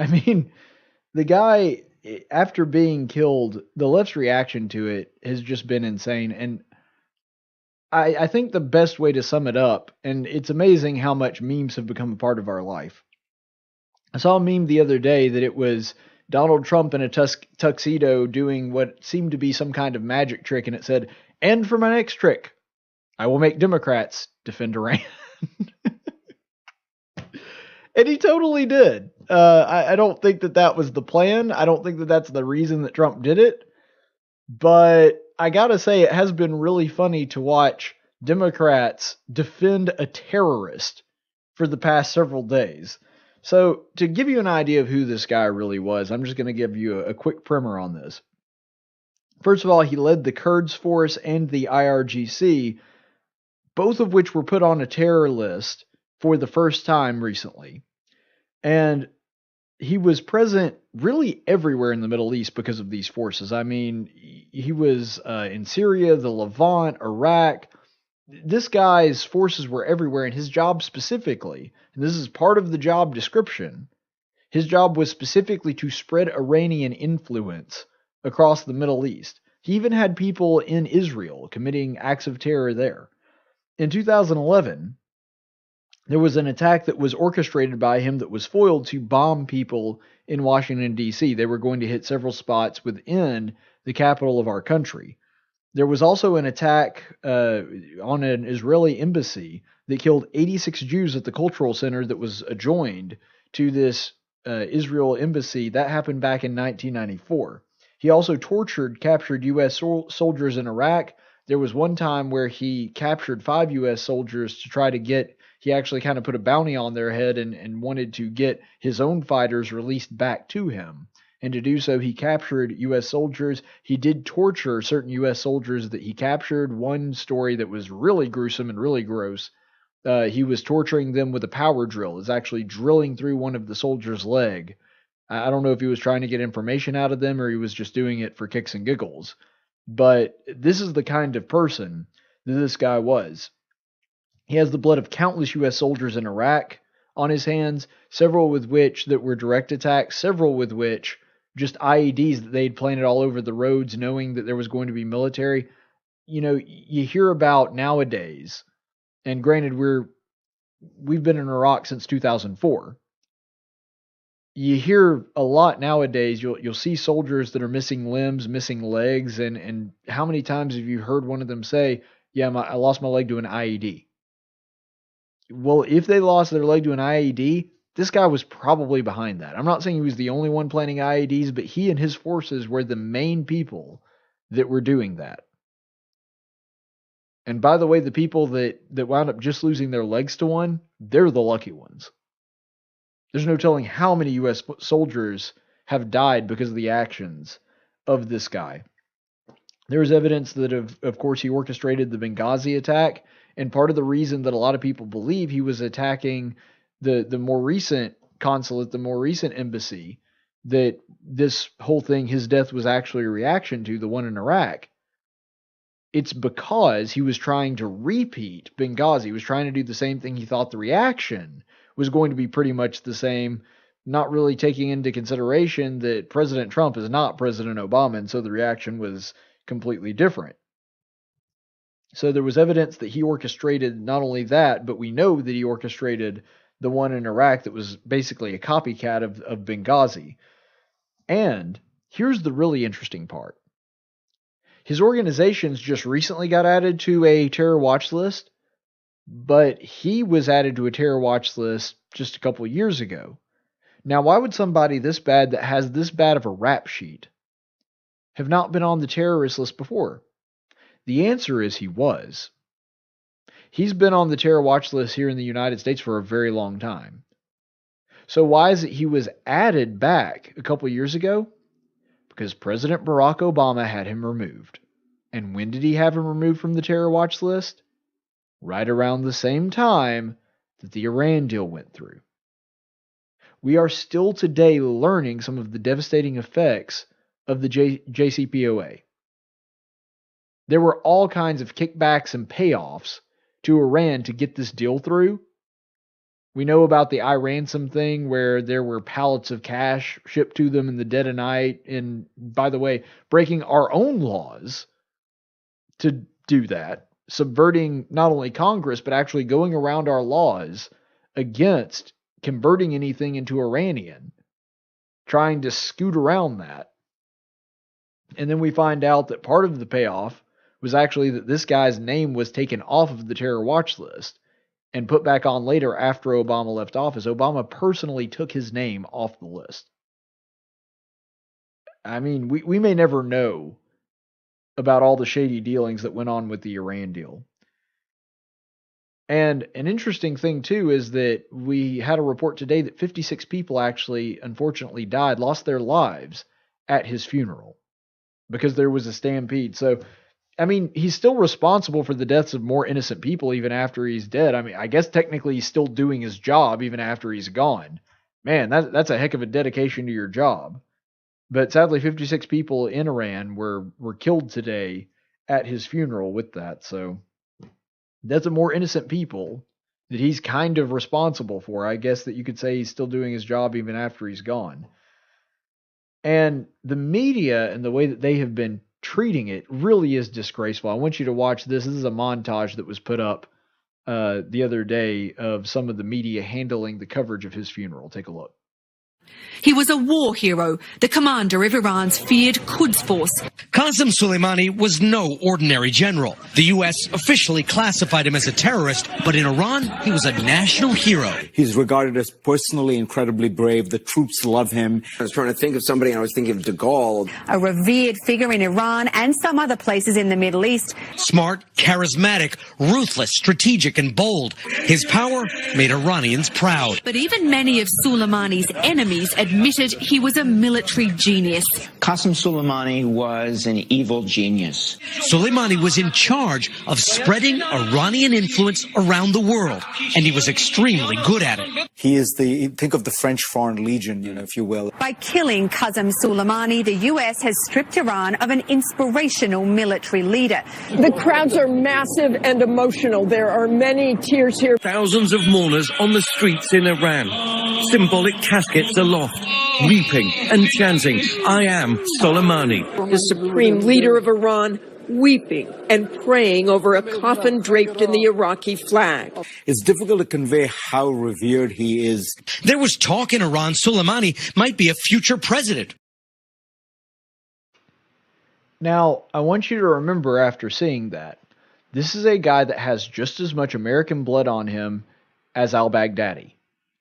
D: mean, the guy, after being killed, the left's reaction to it has just been insane. And I think the best way to sum it up, and it's amazing how much memes have become a part of our life. I saw a meme the other day that it was Donald Trump in a tuxedo doing what seemed to be some kind of magic trick, and it said, "And for my next trick, I will make Democrats defend Iran." And he totally did. I don't think that was the plan. I don't think that's the reason that Trump did it. But I gotta say, it has been really funny to watch Democrats defend a terrorist for the past several days. So to give you an idea of who this guy really was, I'm just going to give you a quick primer on this. First of all, he led the Quds Force and the IRGC, both of which were put on a terror list for the first time recently. And he was present really everywhere in the Middle East because of these forces. I mean, he was in Syria, the Levant, Iraq. This guy's forces were everywhere, and his job specifically, and this is part of the job description, his job was specifically to spread Iranian influence across the Middle East. He even had people in Israel committing acts of terror there. In 2011, there was an attack that was orchestrated by him that was foiled to bomb people in Washington, D.C. They were going to hit several spots within the capital of our country. There was also an attack on an Israeli embassy that killed 86 Jews at the cultural center that was adjoined to this Israel embassy. That happened back in 1994. He also captured U.S. soldiers in Iraq. There was one time where he captured 5 U.S. soldiers to try to get, he actually kind of put a bounty on their head and wanted to get his own fighters released back to him. And to do so, he captured U.S. soldiers. He did torture certain U.S. soldiers that he captured. One story that was really gruesome and really gross, he was torturing them with a power drill. It's actually drilling through one of the soldiers' leg. I don't know if he was trying to get information out of them or he was just doing it for kicks and giggles. But this is the kind of person that this guy was. He has the blood of countless U.S. soldiers in Iraq on his hands, several with which that were direct attacks, several with which just IEDs that they'd planted all over the roads knowing that there was going to be military. You know, you hear about nowadays, and granted we've been in Iraq since 2004. You hear a lot nowadays, you'll see soldiers that are missing limbs, missing legs, and how many times have you heard one of them say, yeah, I lost my leg to an IED? Well, if they lost their leg to an IED, this guy was probably behind that. I'm not saying he was the only one planning IEDs, but he and his forces were the main people that were doing that. And by the way, the people that wound up just losing their legs to one, they're the lucky ones. There's no telling how many U.S. soldiers have died because of the actions of this guy. There is evidence that, of course, he orchestrated the Benghazi attack, and part of the reason that a lot of people believe he was attacking the more recent consulate, the more recent embassy, that this whole thing, his death was actually a reaction to, the one in Iraq, it's because he was trying to repeat Benghazi. He was trying to do the same thing. He thought the reaction was going to be pretty much the same, not really taking into consideration that President Trump is not President Obama, and so the reaction was completely different. So there was evidence that he orchestrated not only that, but we know that he orchestrated the one in Iraq that was basically a copycat of Benghazi. And here's the really interesting part. His organizations just recently got added to a terror watch list, but he was added to a terror watch list just a couple of years ago. Now, why would somebody this bad, that has this bad of a rap sheet, have not been on the terrorist list before? The answer is he was. He's been on the terror watch list here in the United States for a very long time. So why is it he was added back a couple of years ago? Because President Barack Obama had him removed. And when did he have him removed from the terror watch list? Right around the same time that the Iran deal went through. We are still today learning some of the devastating effects of the JCPOA. There were all kinds of kickbacks and payoffs to Iran to get this deal through. We know about the iRansom thing where there were pallets of cash shipped to them in the dead of night. And by the way, breaking our own laws to do that, subverting not only Congress, but actually going around our laws against converting anything into Iranian, trying to scoot around that. And then we find out that part of the payoff was actually that this guy's name was taken off of the terror watch list and put back on later after Obama left office. Obama personally took his name off the list. I mean, we may never know about all the shady dealings that went on with the Iran deal. And an interesting thing, too, is that we had a report today that 56 people actually, unfortunately, died, lost their lives at his funeral because there was a stampede. So, I mean, he's still responsible for the deaths of more innocent people even after he's dead. I mean, I guess technically he's still doing his job even after he's gone. Man, that's a heck of a dedication to your job. But sadly, 56 people in Iran were killed today at his funeral with that. So that's a more innocent people that he's kind of responsible for. I guess that you could say he's still doing his job even after he's gone. And the media and the way that they have been treating it really is disgraceful. I want you to watch this. This is a montage that was put up the other day of some of the media handling the coverage of his funeral. Take a look.
F: He was a war hero, the commander of Iran's feared Quds force.
G: Qasem Soleimani was no ordinary general. The U.S. officially classified him as a terrorist, but in Iran, he was a national hero.
H: He's regarded as personally incredibly brave. The troops love him.
I: I was trying to think of somebody, and I was thinking of de Gaulle.
F: A revered figure in Iran and some other places in the Middle East.
G: Smart, charismatic, ruthless, strategic, and bold. His power made Iranians proud.
F: But even many of Soleimani's enemies admit admitted he was a military genius.
J: Qasem Soleimani was an evil genius.
G: Soleimani was in charge of spreading Iranian influence around the world, and he was extremely good at it.
H: He is think of the French Foreign Legion, if you will.
K: By killing Qasem Soleimani, the U.S. has stripped Iran of an inspirational military leader.
L: The crowds are massive and emotional. There are many tears here.
M: Thousands of mourners on the streets in Iran. Symbolic caskets aloft, weeping and chanting, "I am Soleimani."
L: The supreme leader of Iran weeping and praying over a coffin draped in the Iraqi flag.
H: It's difficult to convey how revered he is.
G: There was talk in Iran Soleimani might be a future president.
D: Now, I want you to remember after seeing that, this is a guy that has just as much American blood on him as al-Baghdadi.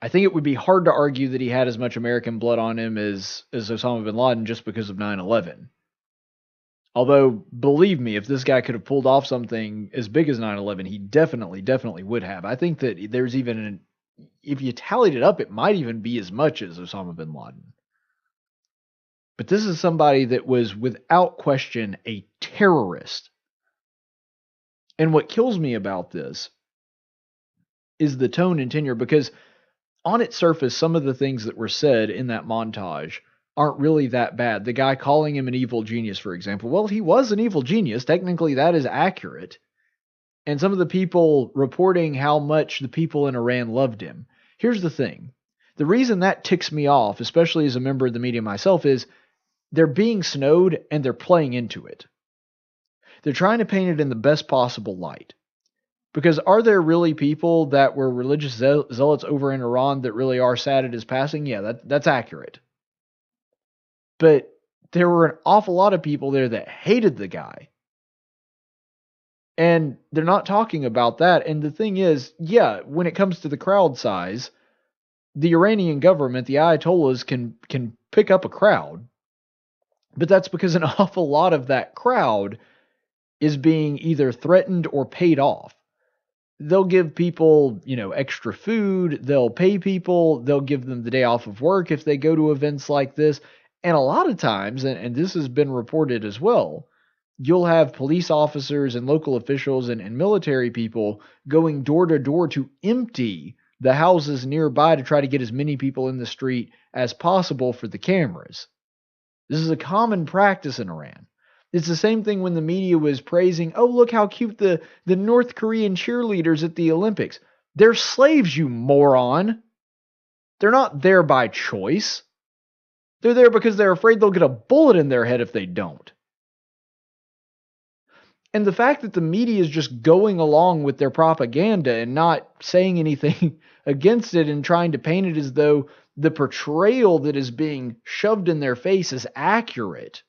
D: I think it would be hard to argue that he had as much American blood on him as Osama bin Laden just because of 9/11. Although, believe me, if this guy could have pulled off something as big as 9/11, he definitely would have. I think that there's even if you tallied it up, it might even be as much as Osama bin Laden. But this is somebody that was, without question, a terrorist. And what kills me about this is the tone and tenor, because on its surface, some of the things that were said in that montage aren't really that bad. The guy calling him an evil genius, for example. Well, he was an evil genius. Technically, that is accurate. And some of the people reporting how much the people in Iran loved him. Here's the thing. The reason that ticks me off, especially as a member of the media myself, is they're being snowed and they're playing into it. They're trying to paint it in the best possible light. Because are there really people that were religious zealots over in Iran that really are sad at his passing? Yeah, that's accurate. But there were an awful lot of people there that hated the guy. And they're not talking about that. And the thing is, yeah, when it comes to the crowd size, the Iranian government, the Ayatollahs, can pick up a crowd. But that's because an awful lot of that crowd is being either threatened or paid off. They'll give people, extra food. They'll pay people. They'll give them the day off of work if they go to events like this. And a lot of times, and this has been reported as well, you'll have police officers and local officials and military people going door to door to empty the houses nearby to try to get as many people in the street as possible for the cameras. This is a common practice in Iran. It's the same thing when the media was praising, oh, look how cute the North Korean cheerleaders at the Olympics. They're slaves, you moron. They're not there by choice. They're there because they're afraid they'll get a bullet in their head if they don't. And the fact that the media is just going along with their propaganda and not saying anything against it and trying to paint it as though the portrayal that is being shoved in their face is accurate.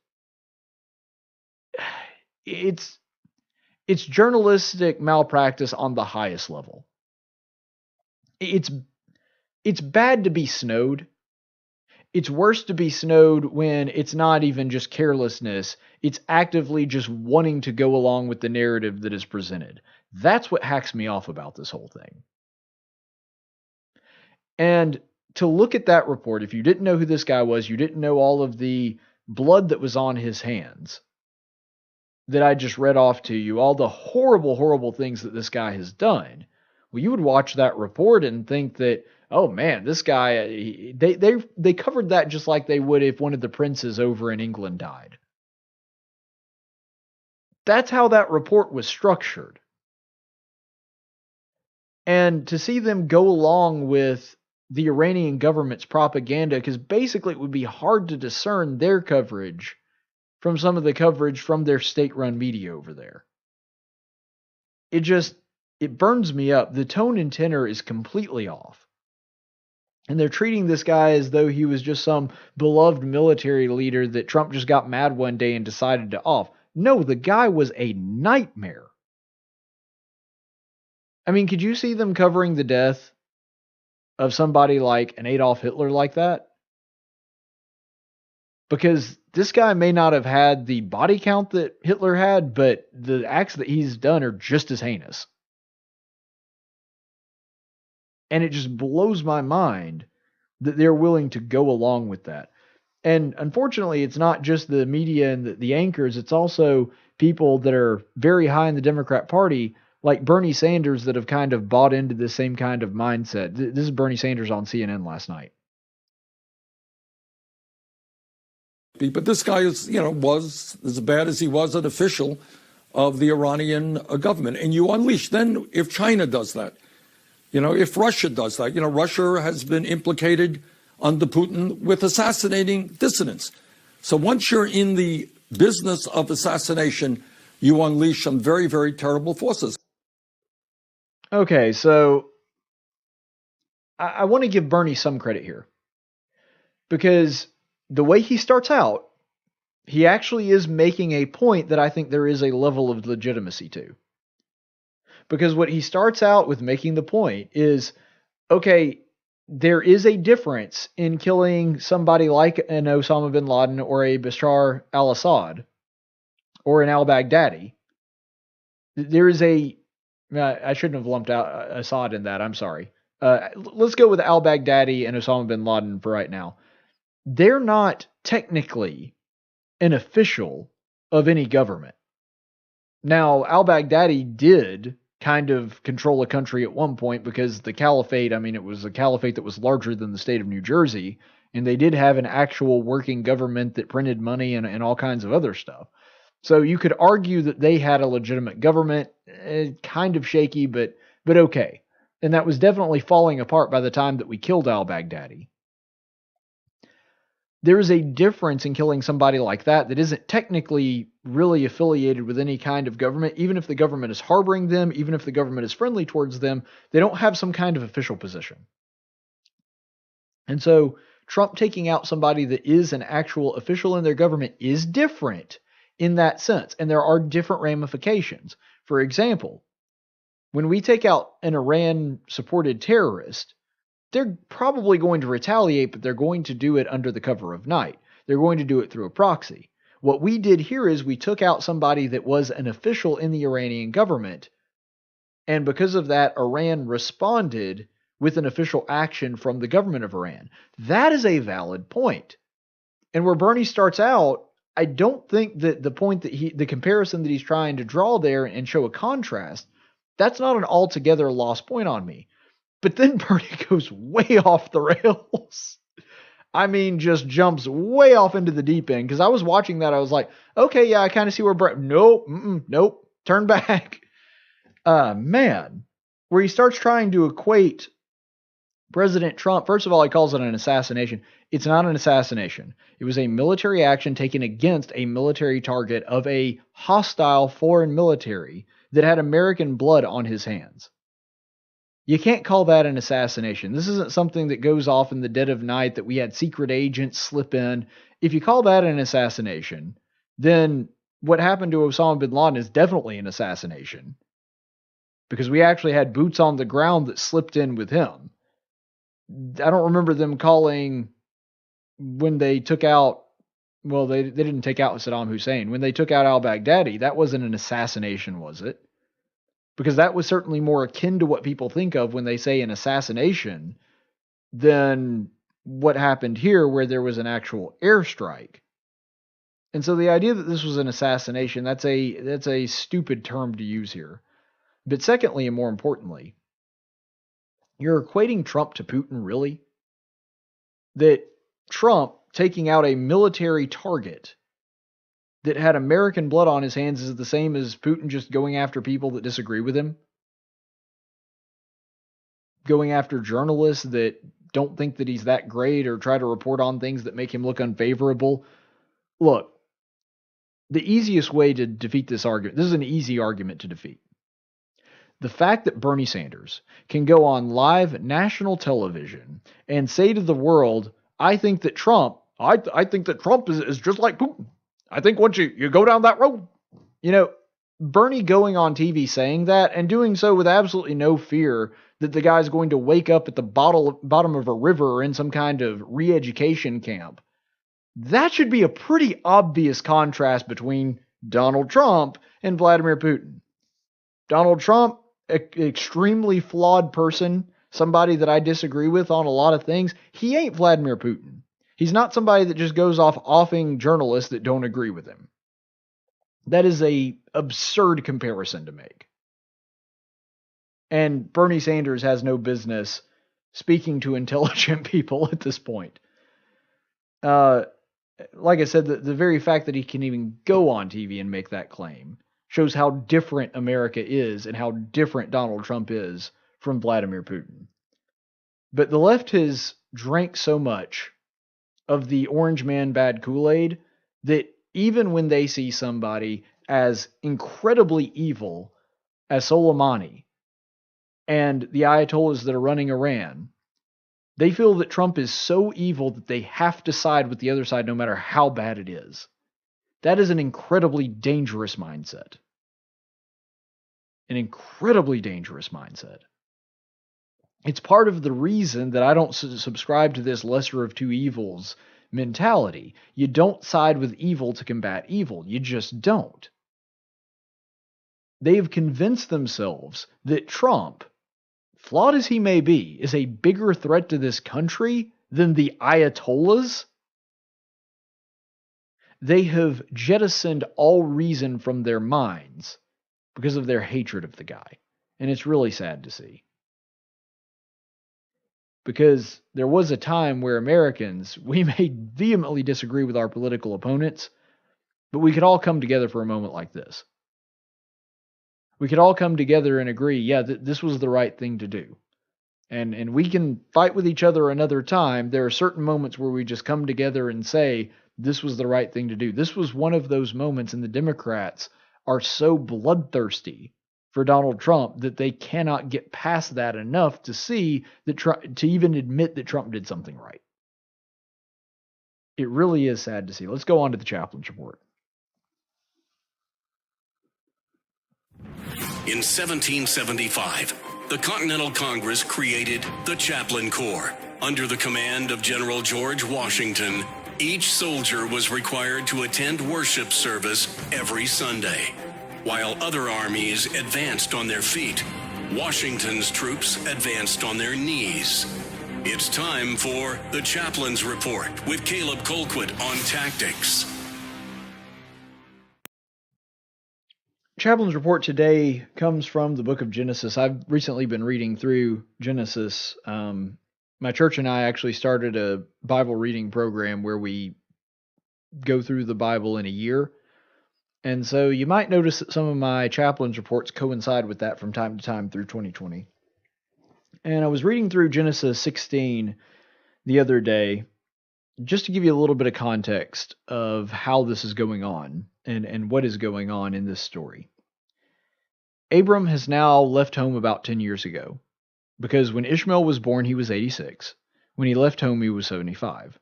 D: It's journalistic malpractice on the highest level. It's bad to be snowed. It's worse to be snowed when it's not even just carelessness. It's actively just wanting to go along with the narrative that is presented. That's what hacks me off about this whole thing. And to look at that report, if you didn't know who this guy was, you didn't know all of the blood that was on his hands that I just read off to you, all the horrible, horrible things that this guy has done, well, you would watch that report and think that, oh man, this guy, they covered that just like they would if one of the princes over in England died. That's how that report was structured. And to see them go along with the Iranian government's propaganda, because basically it would be hard to discern their coverage from some of the coverage from their state-run media over there. It burns me up. The tone and tenor is completely off. And they're treating this guy as though he was just some beloved military leader that Trump just got mad one day and decided to off. No, the guy was a nightmare. I mean, could you see them covering the death of somebody like an Adolf Hitler like that? Because this guy may not have had the body count that Hitler had, but the acts that he's done are just as heinous. And it just blows my mind that they're willing to go along with that. And unfortunately, it's not just the media and the anchors. It's also people that are very high in the Democrat Party, like Bernie Sanders, that have kind of bought into the same kind of mindset. This is Bernie Sanders on CNN last night.
N: But this guy was as bad as he was an official of the Iranian government. And you unleash, then if China does that, if Russia does that, Russia has been implicated under Putin with assassinating dissidents. So once you're in the business of assassination, you unleash some very, very terrible forces.
D: Okay, so I want to give Bernie some credit here, because the way he starts out, he actually is making a point that I think there is a level of legitimacy to. Because what he starts out with making the point is, okay, there is a difference in killing somebody like an Osama bin Laden or a Bashar al-Assad or an al-Baghdadi. There is I shouldn't have lumped out Assad in that, I'm sorry. Let's go with al-Baghdadi and Osama bin Laden for right now. They're not technically an official of any government. Now, al-Baghdadi did kind of control a country at one point, because the caliphate, it was a caliphate that was larger than the state of New Jersey, and they did have an actual working government that printed money and all kinds of other stuff. So you could argue that they had a legitimate government, kind of shaky, but okay. And that was definitely falling apart by the time that we killed al-Baghdadi. There is a difference in killing somebody like that isn't technically really affiliated with any kind of government. Even if the government is harboring them, even if the government is friendly towards them, they don't have some kind of official position. And so Trump taking out somebody that is an actual official in their government is different in that sense. And there are different ramifications. For example, when we take out an Iran-supported terrorist, they're probably going to retaliate, but they're going to do it under the cover of night. They're going to do it through a proxy. What we did here is we took out somebody that was an official in the Iranian government, and because of that, Iran responded with an official action from the government of Iran. That is a valid point. And where Bernie starts out, I don't think that the point that the comparison that he's trying to draw there and show a contrast, that's not an altogether lost point on me. But then Bernie goes way off the rails. Just jumps way off into the deep end. Because I was watching that, I was like, okay, yeah, I kind of see where nope, turn back. Man, where he starts trying to equate President Trump. First of all, he calls it an assassination. It's not an assassination. It was a military action taken against a military target of a hostile foreign military that had American blood on his hands. You can't call that an assassination. This isn't something that goes off in the dead of night that we had secret agents slip in. If you call that an assassination, then what happened to Osama bin Laden is definitely an assassination, because we actually had boots on the ground that slipped in with him. I don't remember them calling when they took out, well, they didn't take out Saddam Hussein. When they took out al-Baghdadi, that wasn't an assassination, was it? Because that was certainly more akin to what people think of when they say an assassination than what happened here, where there was an actual airstrike. And so the idea that this was an assassination, that's a stupid term to use here. But secondly, and more importantly, you're equating Trump to Putin, really? That Trump taking out a military target that had American blood on his hands is the same as Putin just going after people that disagree with him? Going after journalists that don't think that he's that great or try to report on things that make him look unfavorable? Look, the easiest way to defeat this argument, this is an easy argument to defeat. The fact that Bernie Sanders can go on live national television and say to the world, I think that Trump is just like Putin. I think once you go down that road, Bernie going on TV saying that and doing so with absolutely no fear that the guy's going to wake up at the bottom of a river or in some kind of re-education camp. That should be a pretty obvious contrast between Donald Trump and Vladimir Putin. Donald Trump, extremely flawed person, somebody that I disagree with on a lot of things, he ain't Vladimir Putin. He's not somebody that just goes off offing journalists that don't agree with him. That is a absurd comparison to make. And Bernie Sanders has no business speaking to intelligent people at this point. Like I said, the very fact that he can even go on TV and make that claim shows how different America is and how different Donald Trump is from Vladimir Putin. But the left has drank so much of the orange man bad Kool-Aid that even when they see somebody as incredibly evil as Soleimani and the Ayatollahs that are running Iran, they feel that Trump is so evil that they have to side with the other side no matter how bad it is. That is an incredibly dangerous mindset. An incredibly dangerous mindset. It's part of the reason that I don't subscribe to this lesser of two evils mentality. You don't side with evil to combat evil. You just don't. They have convinced themselves that Trump, flawed as he may be, is a bigger threat to this country than the Ayatollahs. They have jettisoned all reason from their minds because of their hatred of the guy. And it's really sad to see. Because there was a time where Americans, we may vehemently disagree with our political opponents, but we could all come together for a moment like this. We could all come together and agree, yeah, this was the right thing to do. And we can fight with each other another time. There are certain moments where we just come together and say, this was the right thing to do. This was one of those moments, and the Democrats are so bloodthirsty for Donald Trump that they cannot get past that enough to see that to even admit that Trump did something right. It really is sad to see. Let's go on to the chaplain's report.
C: In 1775, the Continental Congress created the Chaplain Corps. Under the command of General George Washington, each soldier was required to attend worship service every Sunday. While other armies advanced on their feet, Washington's troops advanced on their knees. It's time for the Chaplain's Report with Caleb Colquitt on tactics.
D: Chaplain's Report today comes from the book of Genesis. I've recently been reading through Genesis. My church and I actually started a Bible reading program where we go through the Bible in a year. And so you might notice that some of my chaplain's reports coincide with that from time to time through 2020. And I was reading through Genesis 16 the other day, just to give you a little bit of context of how this is going on and what is going on in this story. Abram has now left home about 10 years ago, because when Ishmael was born, he was 86. When he left home, he was 75.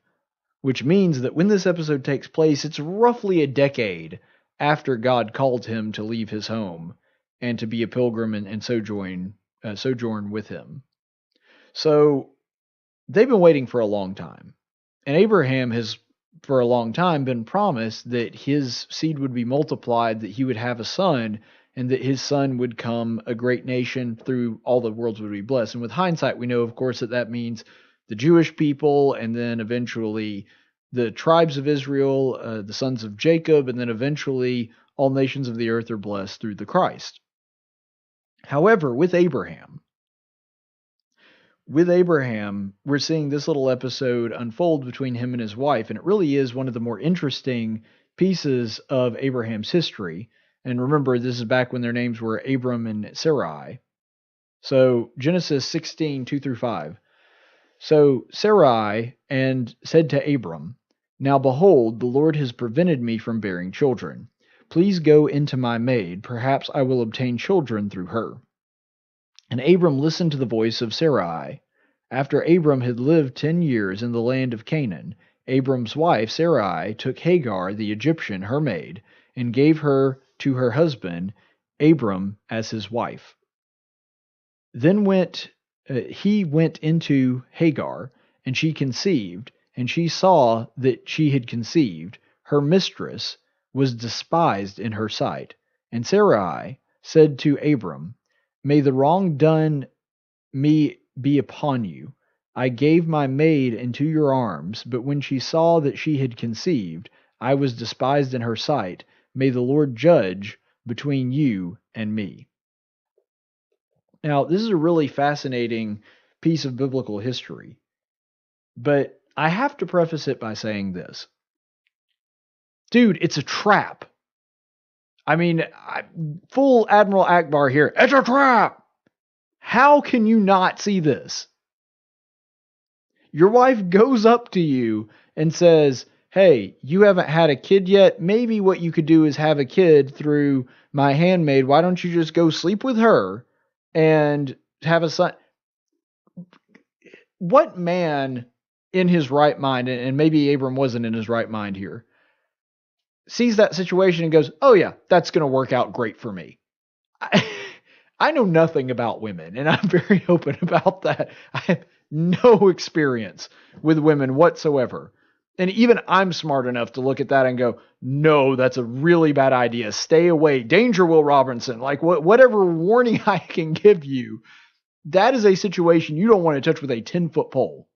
D: Which means that when this episode takes place, it's roughly a decade after God called him to leave his home and to be a pilgrim and sojourn with him. So they've been waiting for a long time. And Abraham has, for a long time, been promised that his seed would be multiplied, that he would have a son, and that his son would come a great nation, through all the worlds would be blessed. And with hindsight, we know, of course, that means the Jewish people, and then eventually the tribes of Israel, the sons of Jacob, and then eventually all nations of the earth are blessed through the Christ. However, with Abraham, we're seeing this little episode unfold between him and his wife, and it really is one of the more interesting pieces of Abraham's history. And remember, this is back when their names were Abram and Sarai. So Genesis 16, 2-5. So Sarai and said to Abram, "Now behold, the Lord has prevented me from bearing children. Please go into my maid, perhaps I will obtain children through her." And Abram listened to the voice of Sarai. After Abram had lived 10 years in the land of Canaan, Abram's wife Sarai took Hagar the Egyptian, her maid, and gave her to her husband Abram as his wife. Then he went into Hagar, and she conceived, and she saw that she had conceived. Her mistress was despised in her sight. And Sarai said to Abram, "May the wrong done me be upon you. I gave my maid into your arms, but when she saw that she had conceived, I was despised in her sight. May the Lord judge between you and me." Now, this is a really fascinating piece of biblical history, but I have to preface it by saying this. Dude, it's a trap. I mean, full Admiral Akbar here. It's a trap! How can you not see this? Your wife goes up to you and says, "Hey, you haven't had a kid yet. Maybe what you could do is have a kid through my handmaid. Why don't you just go sleep with her and have a son?" What man in his right mind, and maybe Abram wasn't in his right mind here, sees that situation and goes, "Oh yeah, that's going to work out great for me"? I know nothing about women, and I'm very open about that. I have no experience with women whatsoever. And even I'm smart enough to look at that and go, "No, that's a really bad idea. Stay away. Danger, Will Robinson." Like whatever warning I can give you, that is a situation you don't want to touch with a 10-foot pole.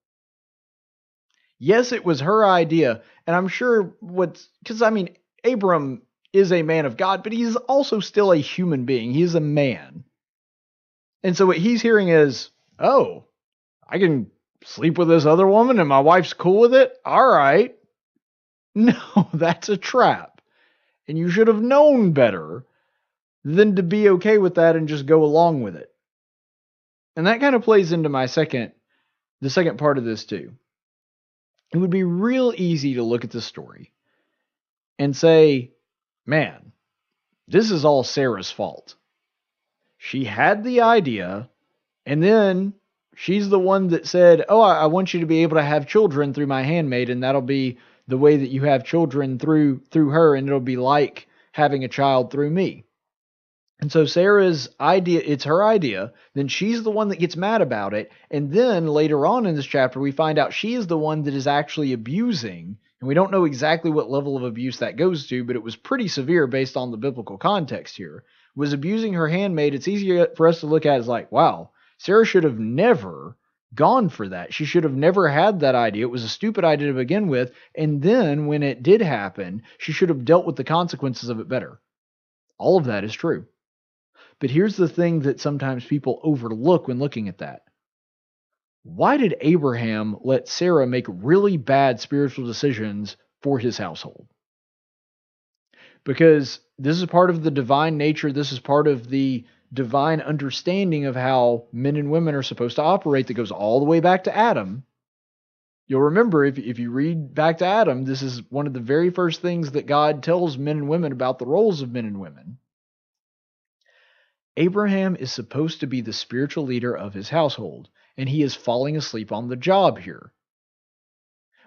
D: Yes, it was her idea, and I'm sure because I mean, Abram is a man of God, but he's also still a human being. He is a man. And so what he's hearing is, "Oh, I can sleep with this other woman and my wife's cool with it? All right." No, that's a trap. And you should have known better than to be okay with that and just go along with it. And that kind of plays into the second part of this too. It would be real easy to look at the story and say, "Man, this is all Sarah's fault. She had the idea, and then she's the one that said, 'Oh, I want you to be able to have children through my handmaid, and that'll be the way that you have children through her, and it'll be like having a child through me.'" And so Sarah's idea, it's her idea, then she's the one that gets mad about it, and then later on in this chapter we find out she is the one that is actually abusing, and we don't know exactly what level of abuse that goes to, but it was pretty severe based on the biblical context here, was abusing her handmaid. It's easier for us to look at as like, wow, Sarah should have never gone for that. She should have never had that idea. It was a stupid idea to begin with, and then when it did happen, she should have dealt with the consequences of it better. All of that is true. But here's the thing that sometimes people overlook when looking at that. Why did Abraham let Sarah make really bad spiritual decisions for his household? Because this is part of the divine nature. This is part of the divine understanding of how men and women are supposed to operate that goes all the way back to Adam. You'll remember, if you read back to Adam, this is one of the very first things that God tells men and women about the roles of men and women. Abraham is supposed to be the spiritual leader of his household, and he is falling asleep on the job here.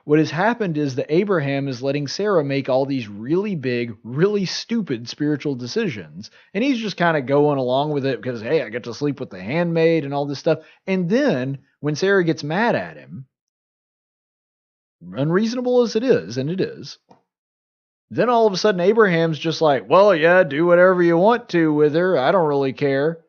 D: What has happened is that Abraham is letting Sarah make all these really big, really stupid spiritual decisions, and he's just kind of going along with it because, hey, I get to sleep with the handmaid and all this stuff. And then when Sarah gets mad at him, unreasonable as it is, and it is, then all of a sudden Abraham's just like, "Well, yeah, do whatever you want to with her. I don't really care."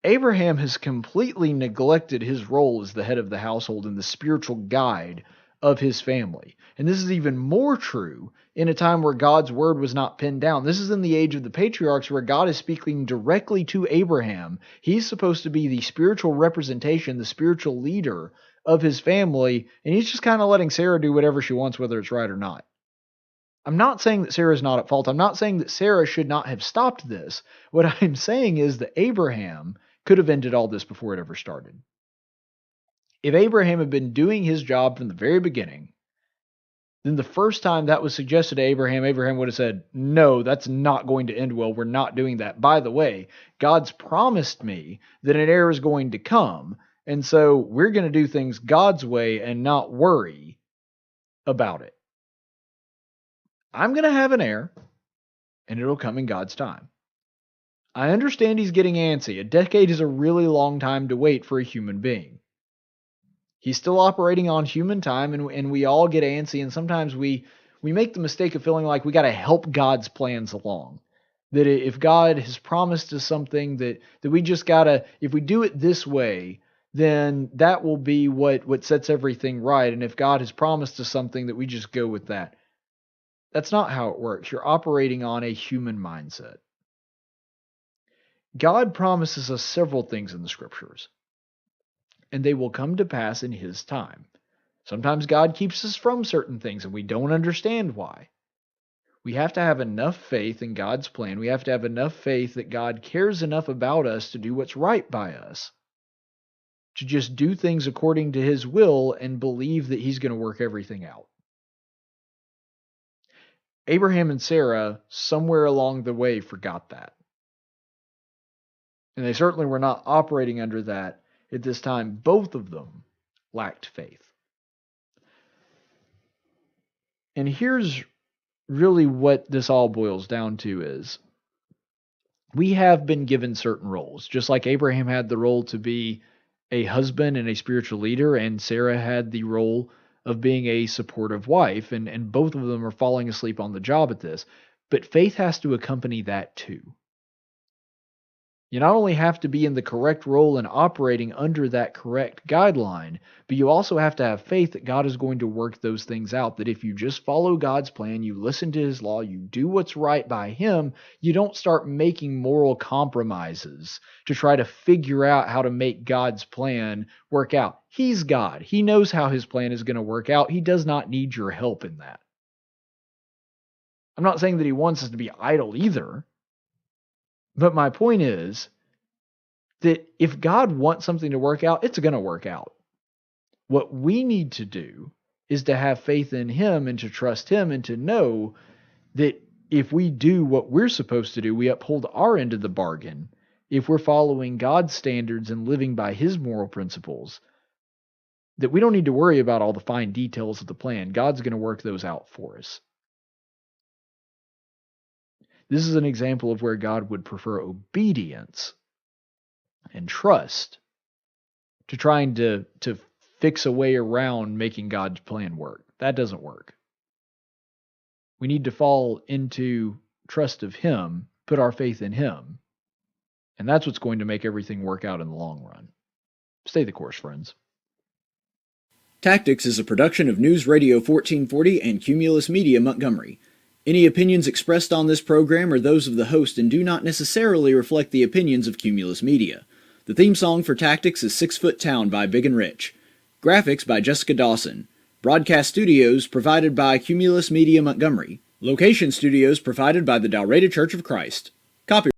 D: Abraham has completely neglected his role as the head of the household and the spiritual guide of his family. And this is even more true in a time where God's word was not pinned down. This is in the age of the patriarchs where God is speaking directly to Abraham. He's supposed to be the spiritual representation, the spiritual leader of his family, and he's just kind of letting Sarah do whatever she wants, whether it's right or not. I'm not saying that Sarah's not at fault. I'm not saying that Sarah should not have stopped this. What I'm saying is that Abraham could have ended all this before it ever started. If Abraham had been doing his job from the very beginning, then the first time that was suggested to Abraham, Abraham would have said, "No, that's not going to end well. We're not doing that. By the way, God's promised me that an heir is going to come, and so we're going to do things God's way and not worry about it. I'm going to have an heir, and it'll come in God's time." I understand he's getting antsy. A decade is a really long time to wait for a human being. He's still operating on human time, and we all get antsy, and sometimes we make the mistake of feeling like we got to help God's plans along. That if God has promised us something, that we just got to, if we do it this way, then that will be what sets everything right. And if God has promised us something, that we just go with that. That's not how it works. You're operating on a human mindset. God promises us several things in the scriptures, and they will come to pass in His time. Sometimes God keeps us from certain things, and we don't understand why. We have to have enough faith in God's plan. We have to have enough faith that God cares enough about us to do what's right by us, to just do things according to His will and believe that He's going to work everything out. Abraham and Sarah, somewhere along the way, forgot that. And they certainly were not operating under that at this time. Both of them lacked faith. And here's really what this all boils down to is we have been given certain roles. Just like Abraham had the role to be a husband and a spiritual leader, and Sarah had the role of being a supportive wife, and both of them are falling asleep on the job at this. But faith has to accompany that too. You not only have to be in the correct role and operating under that correct guideline, but you also have to have faith that God is going to work those things out. That if you just follow God's plan, you listen to His law, you do what's right by Him, you don't start making moral compromises to try to figure out how to make God's plan work out. He's God. He knows how His plan is going to work out. He does not need your help in that. I'm not saying that He wants us to be idle either. But my point is that if God wants something to work out, it's going to work out. What we need to do is to have faith in Him and to trust Him and to know that if we do what we're supposed to do, we uphold our end of the bargain. If we're following God's standards and living by His moral principles, that we don't need to worry about all the fine details of the plan. God's going to work those out for us. This is an example of where God would prefer obedience and trust to trying to fix a way around making God's plan work. That doesn't work. We need to fall into trust of Him, put our faith in Him, and that's what's going to make everything work out in the long run. Stay the course, friends.
E: Tactics is a production of News Radio 1440 and Cumulus Media Montgomery. Any opinions expressed on this program are those of the host and do not necessarily reflect the opinions of Cumulus Media. The theme song for Tactics is 6 Foot Town by Big and Rich. Graphics by Jessica Dawson. Broadcast studios provided by Cumulus Media Montgomery. Location studios provided by the Dalraida Church of Christ. Copyright